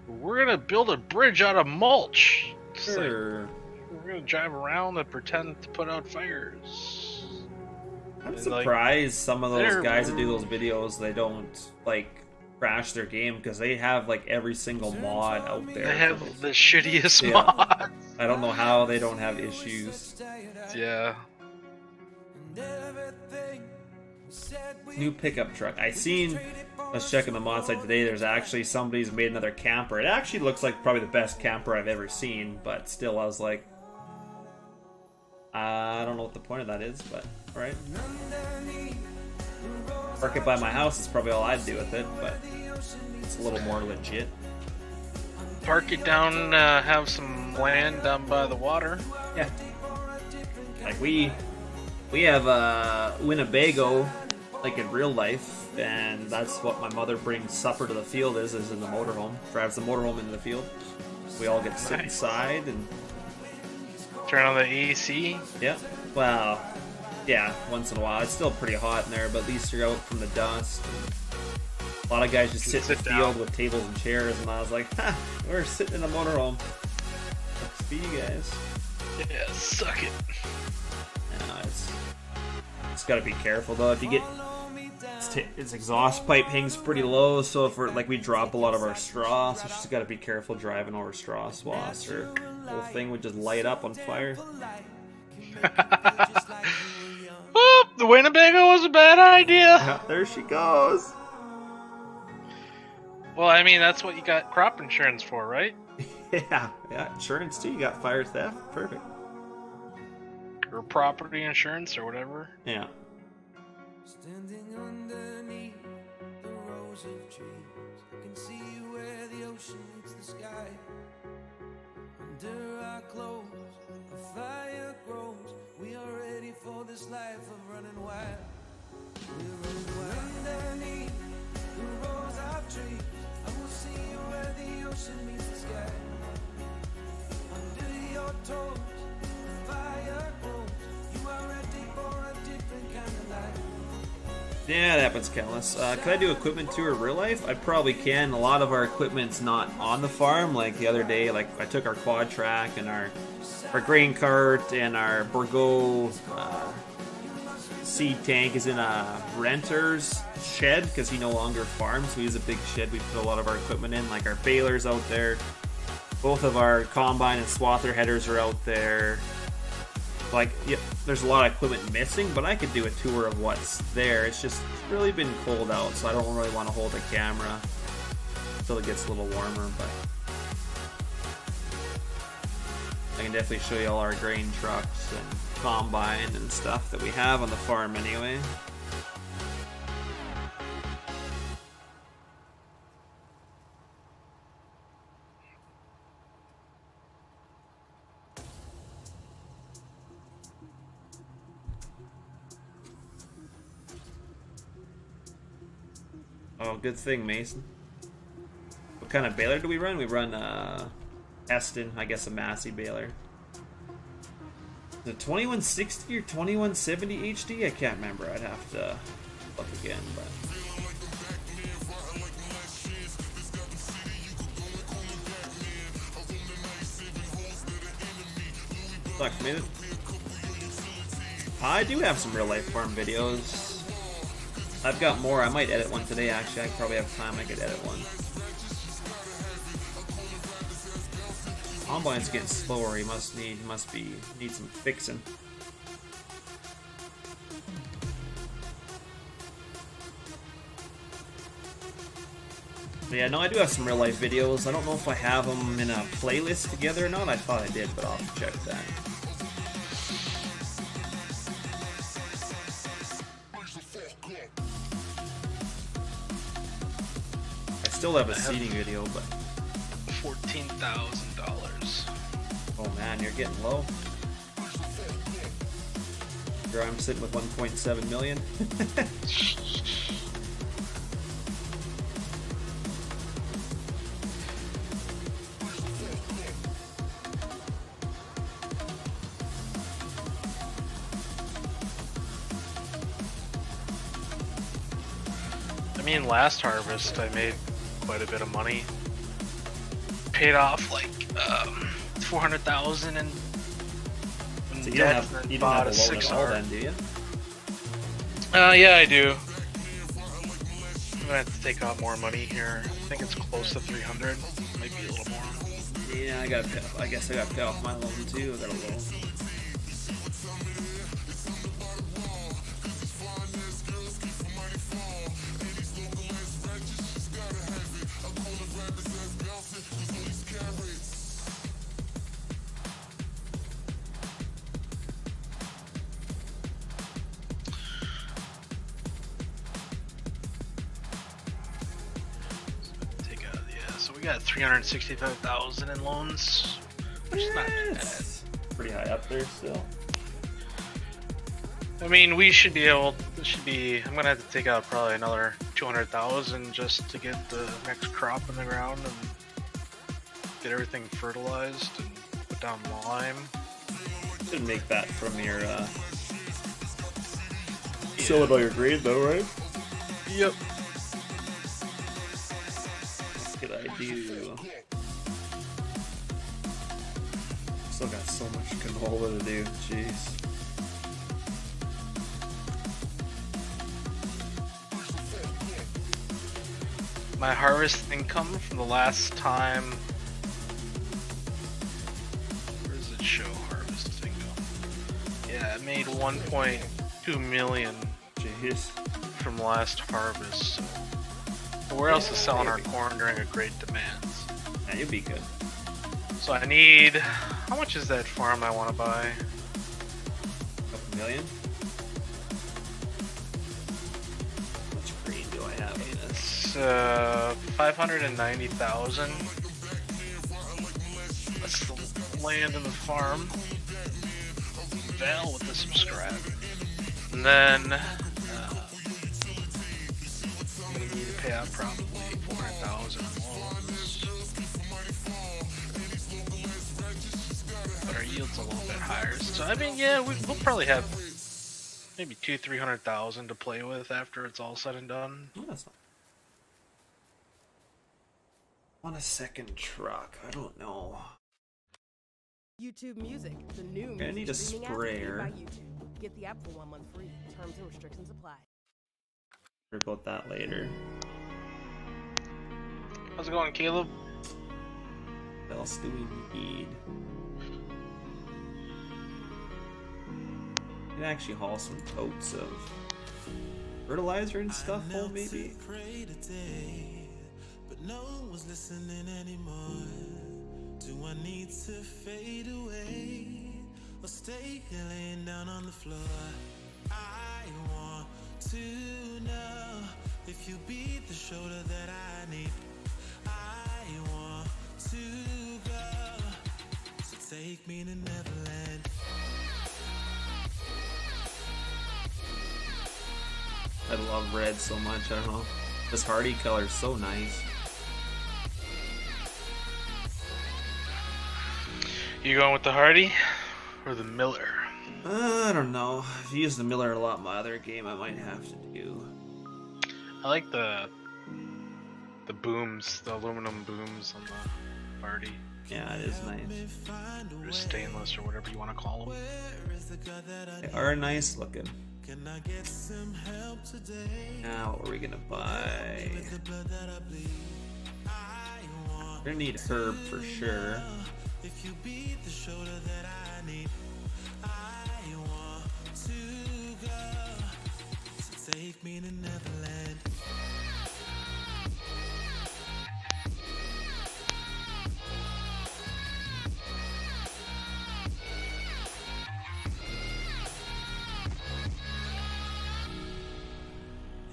We're gonna build a bridge out of mulch. It's like, sure. we're gonna drive around and pretend to put out fires. I'm And, like, surprised some of those they're- guys that do those videos, they don't like crash their game because they have like every single mod out there. They for have those. the shittiest Yeah. mods. I don't know how they don't have issues. Yeah. New pickup truck. I was checking the mod site today. There's actually somebody's made another camper. It actually looks like probably the best camper I've ever seen, but still, I was like, I don't know what the point of that is, but alright. Park it by my house is probably all I'd do with it, but it's a little more legit. Park it down, have some land down by the water. Yeah. Like we have Winnebago, like in real life, and that's what my mother brings supper to the field is in the motorhome. Drives the motorhome into the field. We all get to sit Nice. inside and Turn on the AC. yeah. Well, yeah, once in a while. It's still pretty hot in there, but at least you're out from the dust. And a lot of guys just sit in the Sit field down. with tables and chairs, and I was like, ha, we're sitting in a motorhome. Sucks for you guys. Yeah, suck it. No, it's got to be careful though. If you get its exhaust pipe hangs pretty low, so if we drop a lot of our straw, so just got to be careful driving over straw swaths, or the whole thing would just light up on fire. Oh, the Winnebago was a bad idea. There she goes. Well, I mean, that's what you got crop insurance for, right? Yeah, insurance too. You got fire theft, perfect. Or property insurance or whatever. Yeah. Standing underneath the rows of trees, I can see where the ocean meets the sky. Under our clothes, a fire grows. We are ready for this life of running wild. We're running wild. Underneath the rows of trees, I will see where the ocean meets the sky. Under your toes, the fire grows. You are ready for a different kind of life. Yeah, that happens countless. Could I do equipment tour real life? I probably can. A lot of our equipment's not on the farm. Like the other day, like I took our quad track and our grain cart and our Bourgault seed tank is in a renter's shed because he no longer farms. We use a big shed. We put a lot of our equipment in, like our balers out there. Both of our combine and swather headers are out there. Like, yeah, there's a lot of equipment missing, but I could do a tour of what's there. It's just really been cold out, so I don't really want to hold a camera until it gets a little warmer, but I can definitely show you all our grain trucks and combine and stuff that we have on the farm anyway. Oh, good thing, Mason. What kind of baler do we run? We run Eston, I guess a Massey baler. The 2160 or 2170 HD? I can't remember. I'd have to look again, but Fuck, made it. I do have some real life farm videos. I've got more. I might edit one today, actually. I probably have time. I could edit one. Combine's getting slower. He must need some fixing. But yeah, no, I do have some real life videos. I don't know if I have them in a playlist together or not. I thought I did, but I'll have to check that. I still have a seating video, but $14,000. oh man, you're getting low. longer. I'm sitting with 1.7 million. I mean, last harvest I made quite a bit of money. Paid off like 400,000 in So you debt, don't and have bought a a loan at all 6R. then, do you? Yeah, I do. I'm gonna have to take out more money here. I think it's close to 300, might be a little more. Yeah, I guess I got to pay off my loan too. I got a loan. Take out, yeah. So we got 365,000 in loans, which is not bad. That's pretty high up there still. I mean, we should be able. This should be. I'm gonna have to take out probably another 200,000 just to get the next crop in the ground and get everything fertilized and put down lime. Should make that from your still about your grade though, right? Yep. What could I do? Still got so much canola to do. Jeez. My harvest income from the last time. Where does it show harvest income? Yeah, it made 1.2 million Jeez. from last harvest. So where else is selling our corn during a great demand? Yeah, you'll be good. So I need. How much is that farm I want to buy? Couple million? How much green do I have in this? It's 590,000. That's the land and the farm. Val with the subscribe. And then I'm gonna need to pay out probably 400,000 loans. But our yield's a little bit higher. So I mean, yeah, we'll probably have maybe 200,000-300,000 to play with after it's all said and done. Oh, that's not. On a second truck, I don't know. YouTube Music, the new Gonna need music a streaming app sprayer. made by YouTube. Get the app for 1 month free. Terms and restrictions apply. Hear about that later. How's it going, Caleb? What else do we need? We can actually haul some totes of fertilizer and stuff home, maybe. But no one's listening anymore. Do I need to fade away or stay here laying down on the floor? I want to know if you be the shoulder that I need. I want to go, so take me to Neverland. I love red so much, I don't know. This hardy color is so nice. You going with the Hardy or the Miller? I don't know. I've used the Miller a lot in my other game. I might have to do. I like the booms, the aluminum booms on the Hardy. Yeah, it is nice. Or stainless or whatever you want to call them. They are nice looking. Now, what are we gonna buy? We're gonna need herb for sure. If you be the shoulder that I need, I want to go, so take me to Neverland.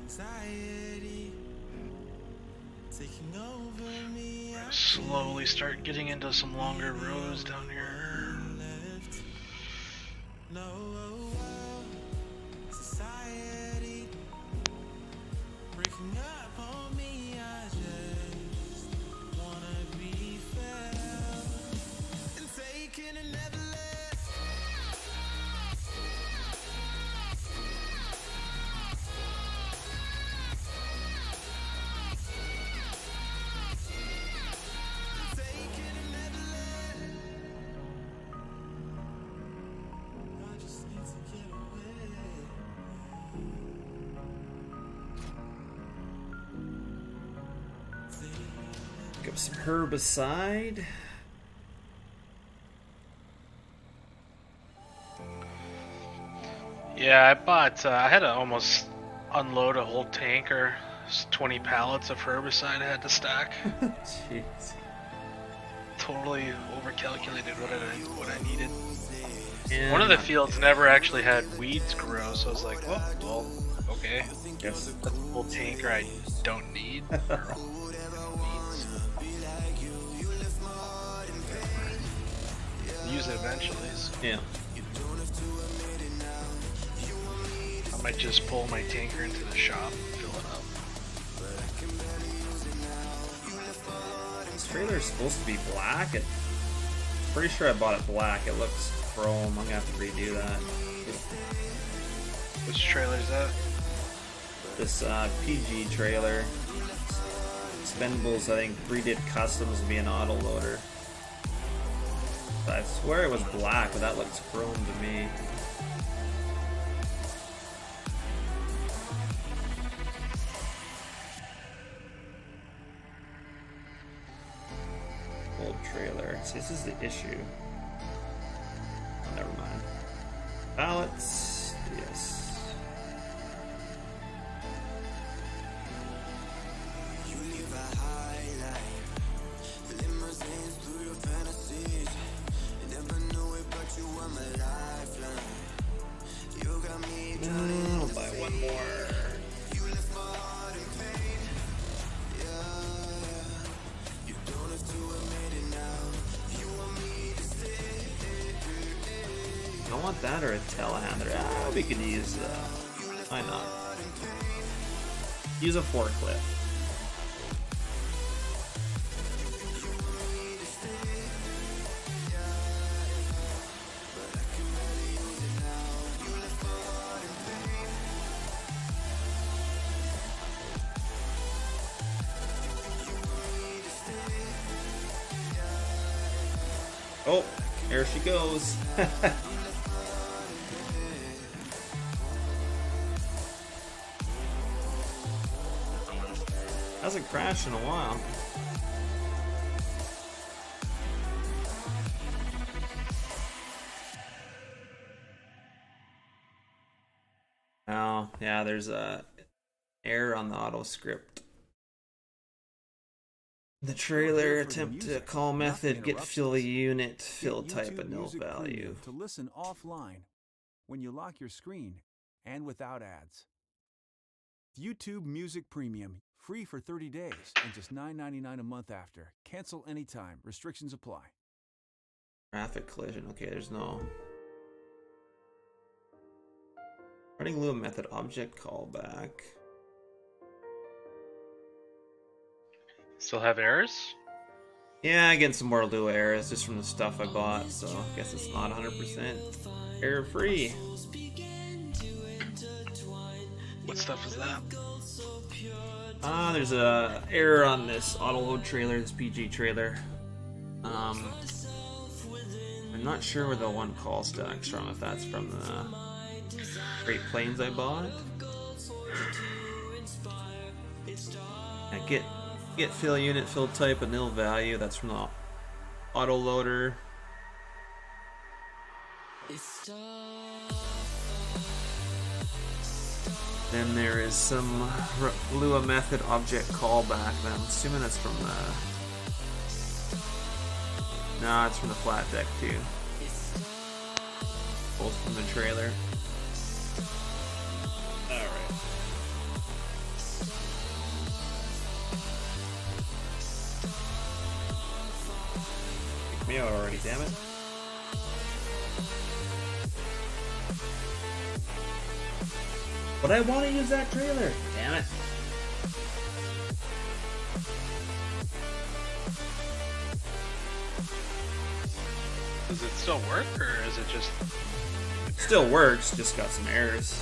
Anxiety taking over me. We're gonna slowly start getting into some longer rows down here. No, up some herbicide. Yeah, I bought. I had to almost unload a whole tanker. It's 20 pallets of herbicide I had to stack. Jeez. Totally overcalculated what I needed. Yeah, One of the fields never actually had weeds grow, so I was like, oh, well, okay. Yes. That's a whole tanker I don't need. Use it eventually. So Yeah. I might just pull my tanker into the shop and fill it up. This trailer is supposed to be black. Pretty sure I bought it black. It looks chrome. I'm gonna have to redo that. Which trailer is that? This PG trailer. Expendables, I think, redid customs to be an autoloader. I swear it was black, but that looks chrome to me. Old trailer. See, this is the issue. Oh, never mind. Pallets. Yes. I'll buy one more. I want that or a telehandler. Ah, we could use, why not? Use a forklift. Oh, there she goes. Hasn't crashed in a while. Oh, yeah, there's a error on the auto script. The trailer attempt to call method get fill unit fill type a null value. To listen offline when you lock your screen and without ads. YouTube Music Premium, free for 30 days and just $9.99 a month after. Cancel anytime. Restrictions apply. Traffic collision. Okay, there's no running Lua method object callback. Still have errors? Yeah, getting some more Lua errors just from the stuff I bought, so I guess it's not 100% error free. What stuff is that? There's a error on this autoload trailer, this PG trailer. I'm not sure where the one call stack's from, if that's from the Great Plains I bought. Get fill unit fill type a nil value, that's from the autoloader. Then there is some Lua method object callback. Then I'm assuming that's from the. No, it's from the flat deck too. Both from the trailer. Alright. Kick me out already, damn it. But I want to use that trailer. Damn it. Does it still work, or is it just... Still works, just got some errors.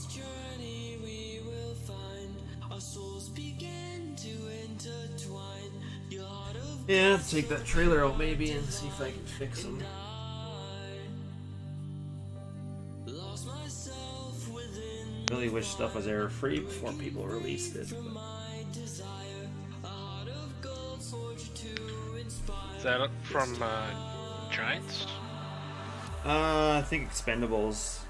Journey we will find our souls begin to intertwine. Yeah, let's take that trailer out maybe and see if I can fix them. Really wish stuff was error free before people released it. But... Is that from Giants? I think Expendables.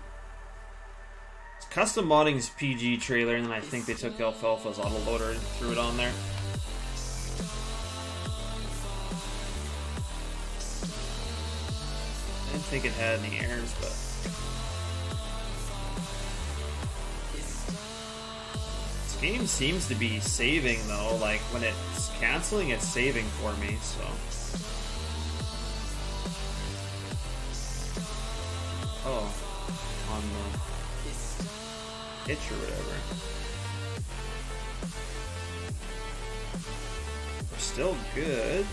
Custom modding's PG trailer, and then I think they took Alfalfa's autoloader and threw it on there. I didn't think it had any errors, but this game seems to be saving though. Like when it's canceling, it's saving for me. So, oh, on the itch or whatever. We're still good.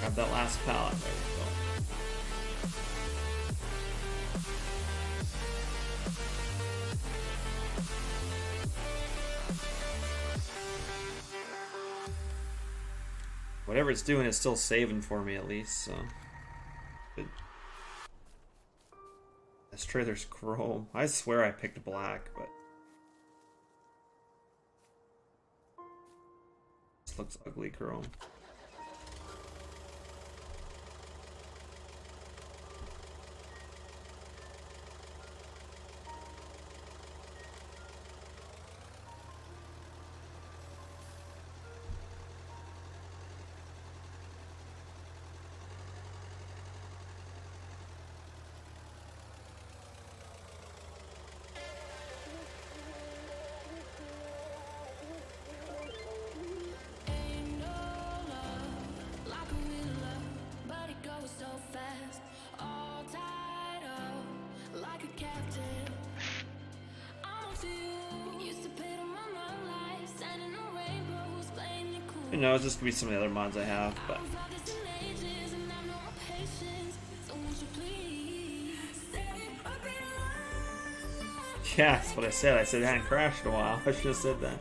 Grab that last pallet. There we go. Whatever it's doing, it's still saving for me at least, so. Good. This trailer's chrome. I swear I picked black, but. This looks ugly chrome. Who knows, this could be some of the other mods I have, but. Yeah, that's what I said. I said it hadn't crashed in a while. I should have said that.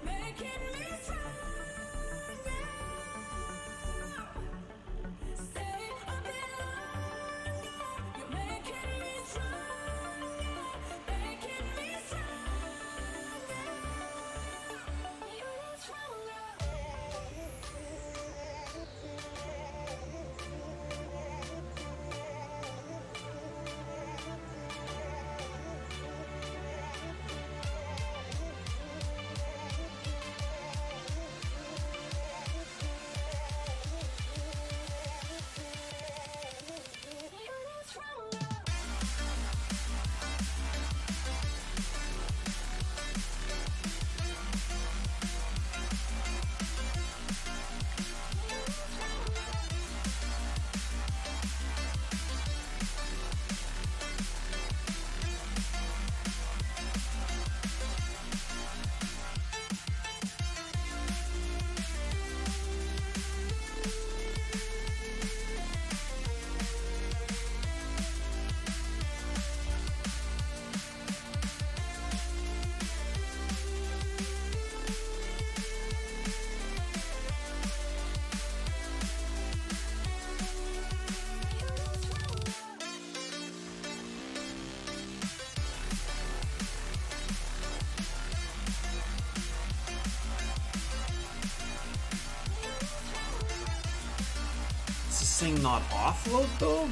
Thing not offload though?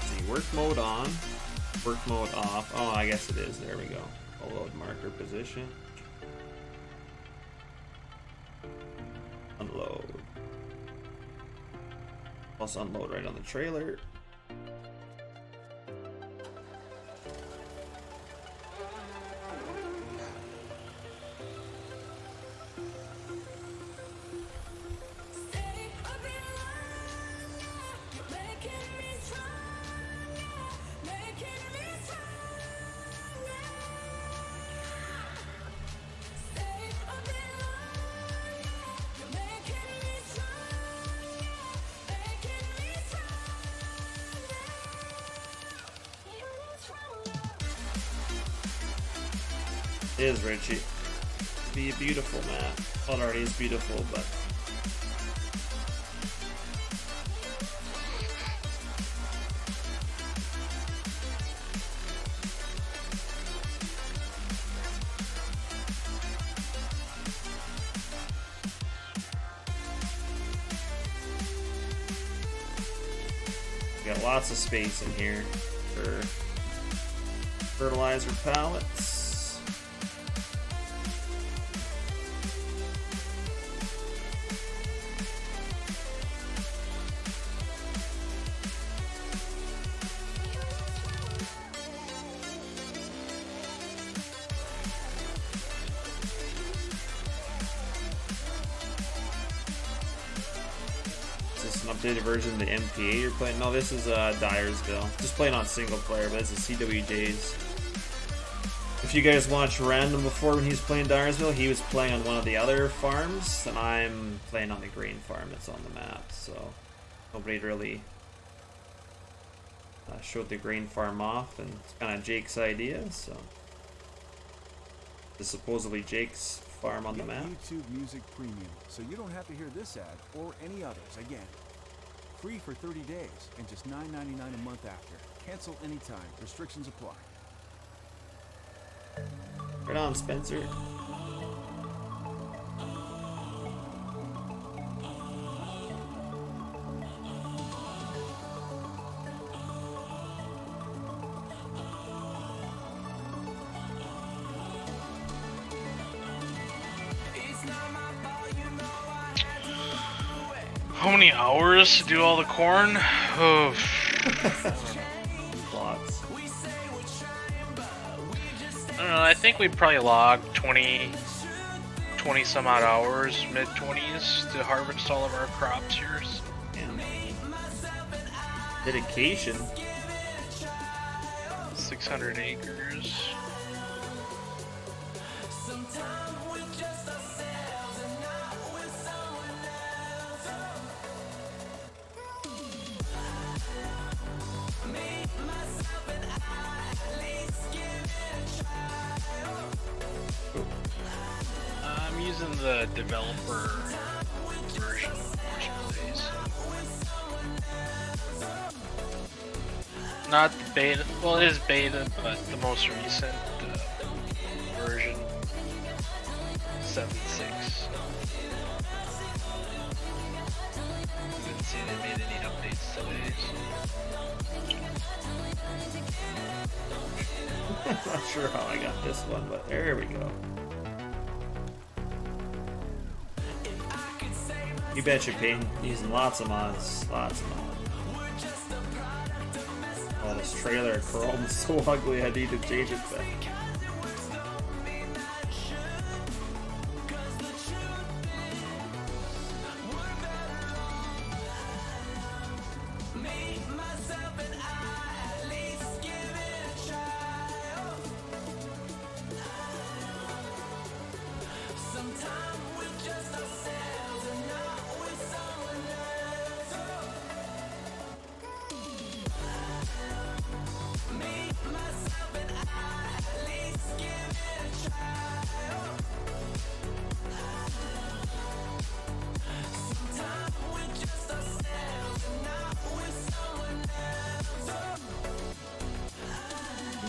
See, work mode on, work mode off. Oh, I guess it is. There we go. Load marker position. Unload. Plus unload right on the trailer. It is, Richie. Be a beautiful map. Well, it already is beautiful, but got lots of space in here for fertilizer pallets. Updated version of the MPA you're playing? No, this is Dyersville. Just playing on single player, but it's a CWJ's. If you guys watched Random before when he was playing Dyersville, he was playing on one of the other farms, and I'm playing on the grain farm that's on the map, so nobody really showed the grain farm off, and it's kind of Jake's idea, so this is supposedly Jake's farm on the map. YouTube Music Premium, so you don't have to hear this ad or any others again. Free for 30 days and just $9.99 a month after. Cancel anytime. Restrictions apply. Right on, Spencer. How many hours to do all the corn? Oh. Lots. I don't know, I think we'd probably log 20 some odd hours, mid-20s to harvest all of our crops here. Yeah. Dedication. 600 acres. I'm using the developer version nowadays. Not the beta, well it is beta, but the most recent version, 7.6. Didn't see they made any updates today. I'm not sure how I got this one, but there we go. You bet you're paying using lots of mods, lots of mods. Oh, this trailer chrome is so ugly, I need to change it back.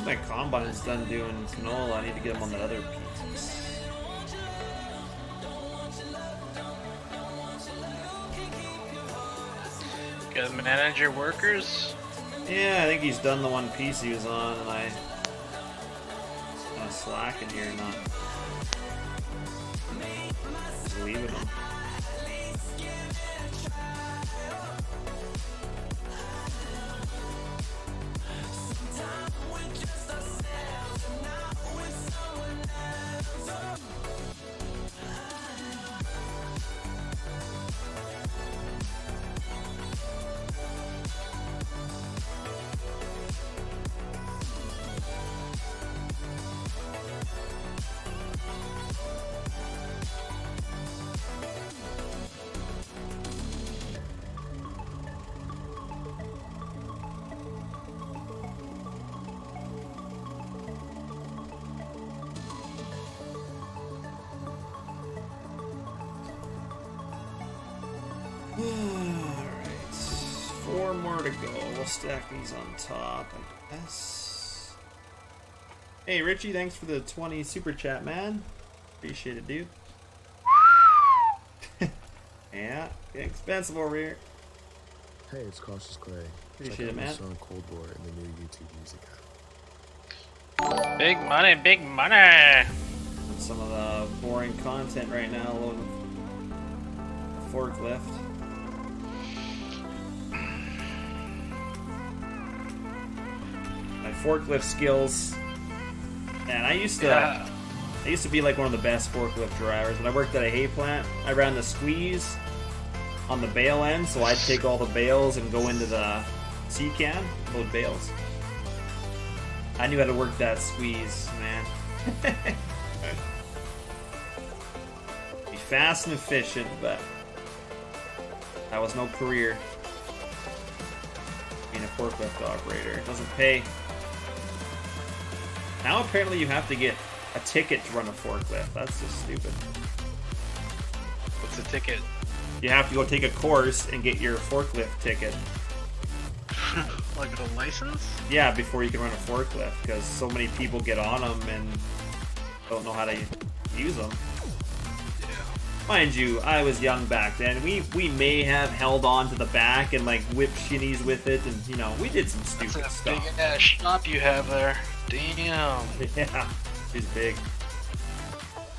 My combine's done doing canola. I need to get them on that other piece. Gotta manage your workers? Yeah, I think he's done the one piece he was on, and I kind of slacking here, not just leaving him. stack these on top, I guess. Hey, Richie, thanks for the 20 super chat, man. Appreciate it, dude. Yeah, getting expensive over here. Hey, it's Cautious Clay. Appreciate it, man. Song Cold War in the new YouTube music app. Big money, big money. And some of the boring content right now, loading the forklift. My forklift skills, and I used to be like one of the best forklift drivers. When I worked at a hay plant, I ran the squeeze on the bale end, so I'd take all the bales and go into the C-can, load bales. I knew how to work that squeeze, man. Be fast and efficient, but that was no career. Being a forklift operator, it doesn't pay. Now apparently you have to get a ticket to run a forklift. That's just stupid. What's a ticket? You have to go take a course and get your forklift ticket. Like a license? Yeah, before you can run a forklift, because so many people get on them and don't know how to use them. Yeah. Mind you, I was young back then. We may have held on to the back and like whipped shinnies with it, and you know, we did some stupid That's a stuff. big ass shop you have there. Damn. Yeah, it's big.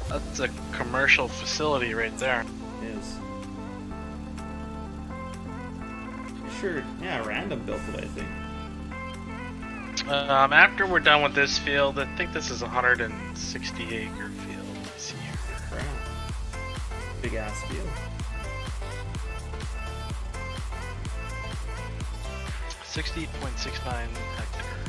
That's a commercial facility right there. It is. Sure, yeah, Random built it, I think. After we're done with this field, I think this is a 160 acre field. Let's see here. Wow. Big ass field. 60.69 hectare.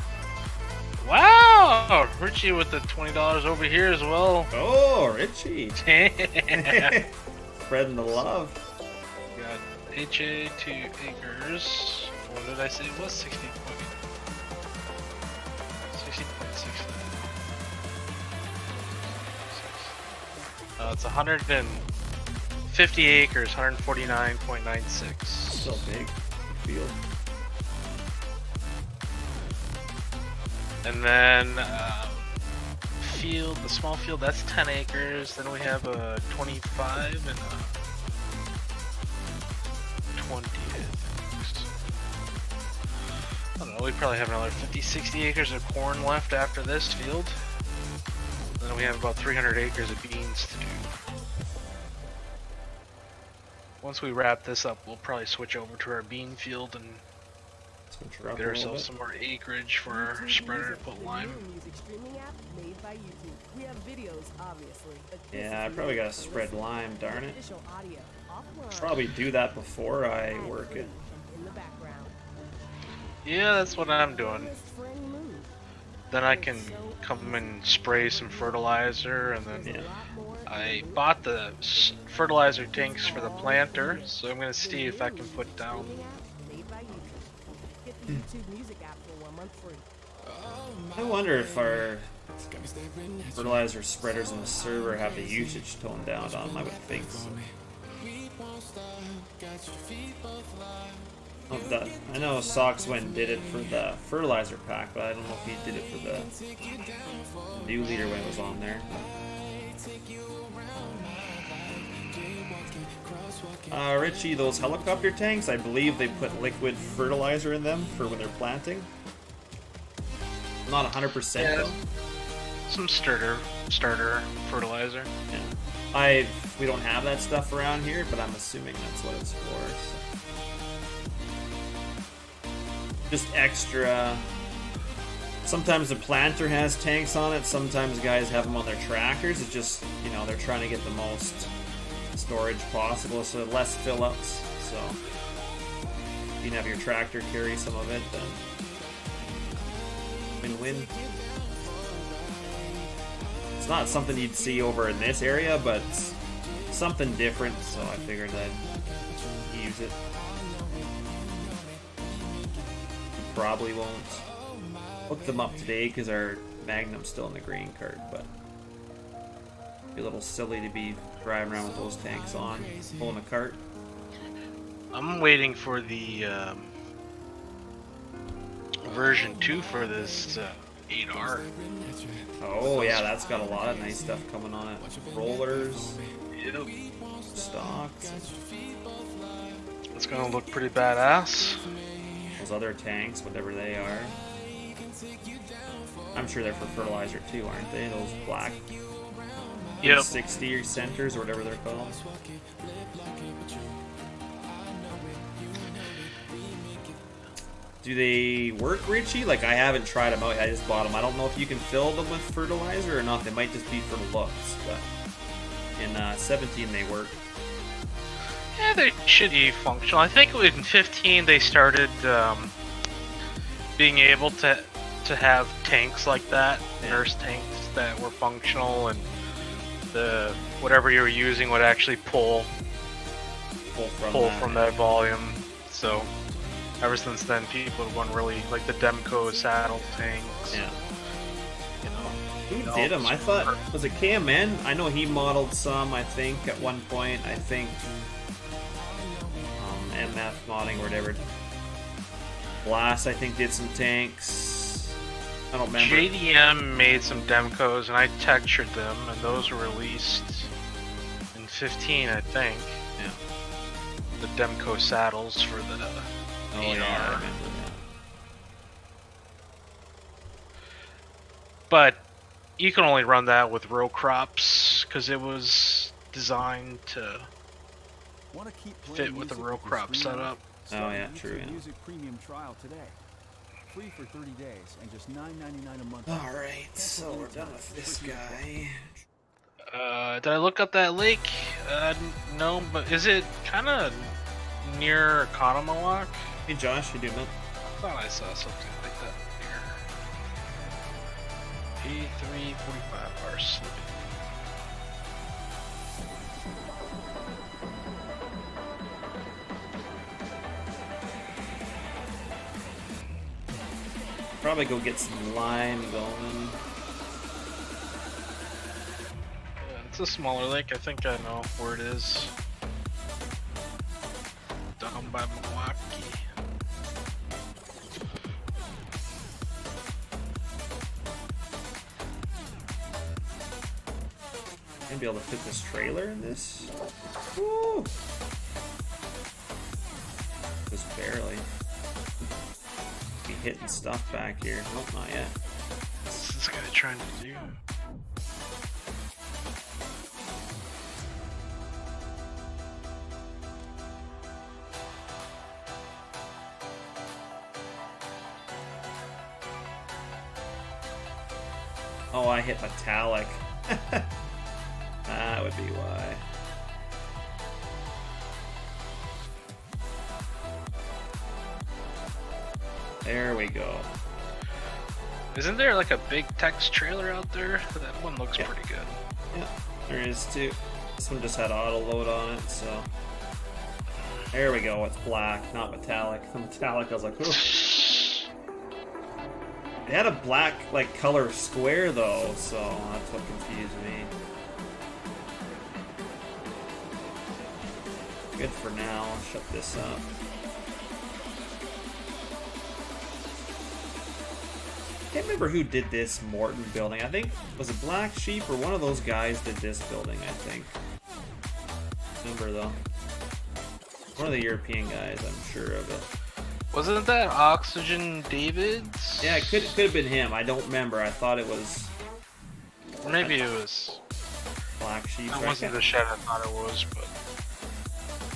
Wow! Richie with the $20 over here as well. Oh, Richie. Damn. Spreading the love. Got HA 2 acres. What did I say it was? 60.69. It's 150 acres, 149.96. Still big field. And then field, the small field, that's 10 acres. Then we have a 25 and a 20. I don't know, we probably have another 50, 60 acres of corn left after this field. Then we have about 300 acres of beans to do. Once we wrap this up, we'll probably switch over to our bean field and get ourselves some more acreage for our spreader to put lime. Music streaming app made by YouTube. We have videos, obviously. Yeah, I probably gotta spread lime, darn it. Official audio, offline, Probably do that before I work it. in the background. Yeah, that's what I'm doing. List for any move. Then I can come and spray some fertilizer, and then Yeah. I bought the fertilizer tanks for the planter, so I'm gonna see if I can put down. Made by YouTube. Get the YouTube Music app for 1 month free. I wonder if our fertilizer spreaders in the server have the usage toned down on them. I would think so. I know Socks went and did it for the fertilizer pack, but I don't know if he did it for the new leader when it was on there. Richie, those helicopter tanks, I believe they put liquid fertilizer in them for when they're planting. Not 100% Yeah, though. some starter fertilizer. Yeah. We don't have that stuff around here, but I'm assuming that's what it's for. So. Just extra. Sometimes the planter has tanks on it. Sometimes guys have them on their tractors. It's just, you know, they're trying to get the most storage possible, so less fill-ups. So you can have your tractor carry some of it, then win-win. It's not something you'd see over in this area, but it's something different, so I figured I'd use it. Probably won't hook them up today because our Magnum's still in the grain cart, but it'd be a little silly to be driving around with those tanks on, pulling a cart. I'm waiting for the version 2 for this 8R. Oh yeah, that's got a lot of nice stuff coming on it. Rollers, Yep. stocks, It's gonna look pretty badass. those other tanks, whatever they are. I'm sure they're for fertilizer too, aren't they? Those black Yep. 60 centers or whatever they're called. Do they work, Richie? Like, I haven't tried them out. I just bought them. I don't know if you can fill them with fertilizer or not. They might just be for looks. But in 17, they work. Yeah, they should be functional. I think in 15 they started being able to have tanks like that, nurse tanks that were functional, and the whatever you were using would actually pull from that volume. So ever since then, people have gone really like the Demco saddle tanks. Yeah. You know, Who did them? I thought, was it KMN? I know he modeled some, I think, at one point. I think MF modding or whatever. Blast, I think, did some tanks. I don't remember. JDM made some Demcos, and I textured them, and those were released in 15, I think. Yeah. The Demco saddles for the Oh 8R. yeah, I remember that. But you can only run that with row crops because it was designed to fit with the row crop setup. Oh yeah, true. Yeah. Music Premium trial today. Free for 30 days and just $9.99 a month. All right, so we're done with this guy. Did I look up that lake? No, but is it kind of near Economalock? Hey Josh, you doing that? I thought I saw something like that here. P345 R slipping. Probably go get some lime going. Yeah, it's a smaller lake. I think I know where it is. Down by Milwaukee. Gonna be able to fit this trailer in this. Woo! Just barely. Be hitting stuff back here. Nope, not yet. What's this guy trying to do? Oh, I hit metallic. That would be why. There we go. Isn't there like a big text trailer out there? That one looks pretty good. Yeah, there is too. This one just had auto load on it, so. There we go, it's black, not metallic. The metallic, I was like, ooh. It had a black, like, color square though, so that's what confused me. Good for now, I'll shut this up. I can't remember who did this Morton building. I think, was it Black Sheep or one of those guys did this building, I think. Remember though. One of the European guys, I'm sure of it. Wasn't that Oxygen Davids? Yeah, it could have been him. I don't remember. I thought it was... Maybe it was... Black Sheep. That wasn't the shed I thought it was, but...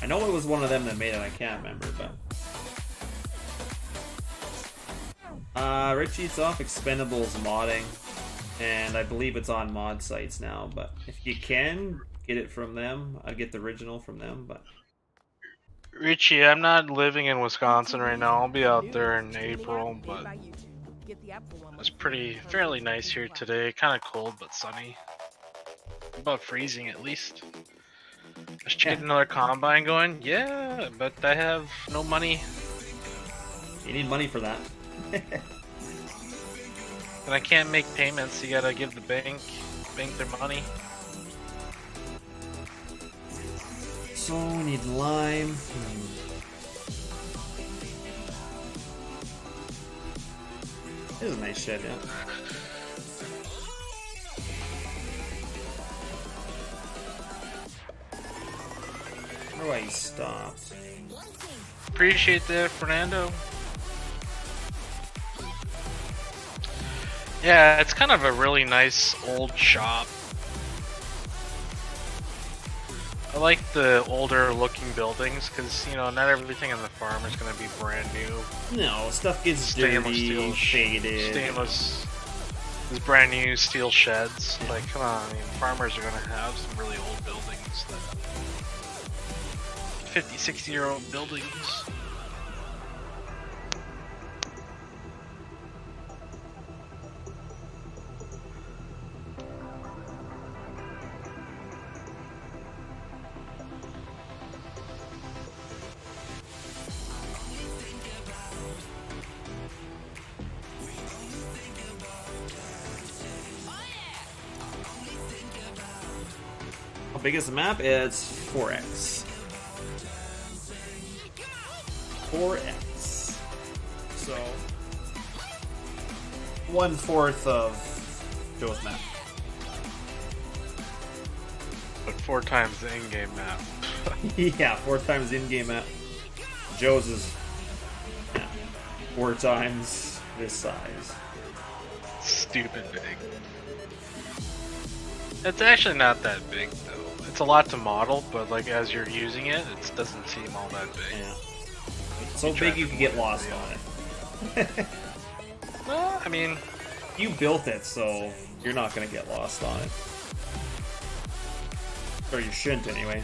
I know it was one of them that made it. I can't remember, but... Richie's off Expendables modding, and I believe it's on mod sites now, but if you can get it from them, I'd get the original from them, but... Richie, I'm not living in Wisconsin right now. I'll be out there in April, but it's fairly nice here today. Kind of cold, but sunny. About freezing at least. Just get another combine going? Yeah, but I have no money. You need money for that. And I can't make payments. You gotta give the bank their money. So we need lime. This is a nice shed, yeah. I wonder why he stopped. Appreciate that, Fernando. Yeah, it's kind of a really nice old shop. I like the older looking buildings because, you know, not everything on the farm is going to be brand new. No, stuff gets dirty, faded. Stainless. There's brand new steel sheds. Like, come on, I mean, farmers are going to have some really old buildings. 50, 60-year-old buildings. How big is the map? It's 4x. 4x. So 1/4 of Joe's map. But 4 times the in-game map. Yeah, 4 times the in-game map. Joe's is 4 times this size. Stupid big. It's actually not that big though. It's a lot to model, but like as you're using it, it doesn't seem all that big. Yeah. It's so big you could get lost on it. Well, I mean, you built it, so you're not gonna get lost on it. Or you shouldn't anyway.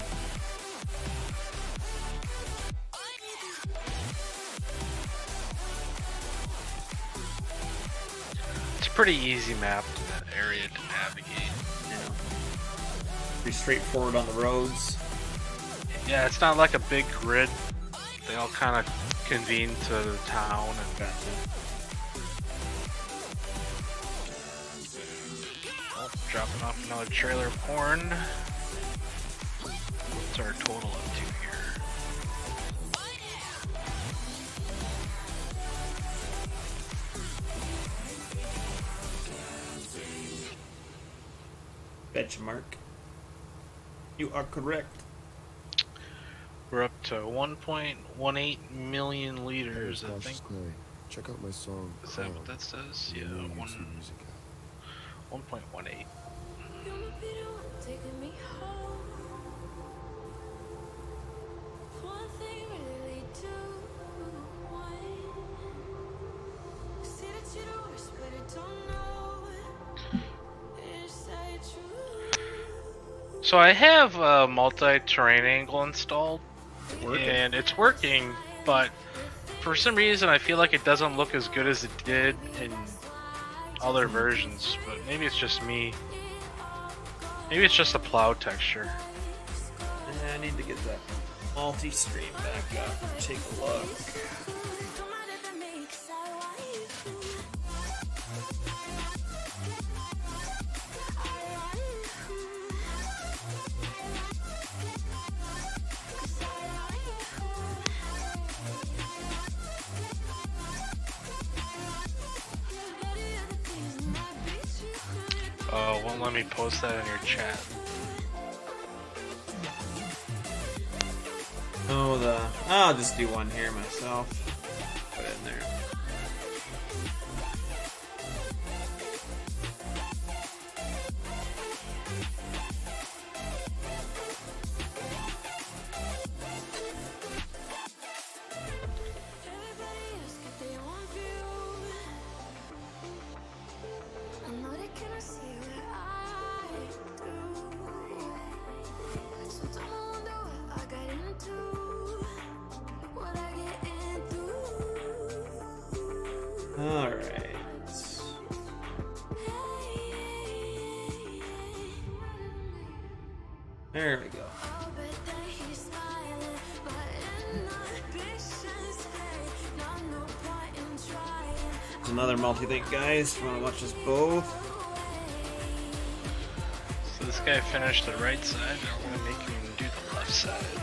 it's a pretty easy map in that area to navigate. Pretty straightforward on the roads. Yeah, it's not like a big grid. They all kind of convene to the town and dropping off another trailer of corn. What's our total up to here? Benchmark. You are correct. We're up to 1.18 million liters, I think. Check out my song. Is that what that says? Yeah, 1.18. So I have a multi-terrain angle installed, and it's working, but for some reason I feel like it doesn't look as good as it did in other versions, but maybe it's just me. Maybe it's just a plow texture. I need to get that multi-stream back up. Take a look. Oh, won't let me post that in your chat. Oh, I'll just do one here myself. Put it in there. Alright. There we go. There's another multi-think, guys. If you want to watch us both. So this guy finished the right side, now we're gonna make him do the left side.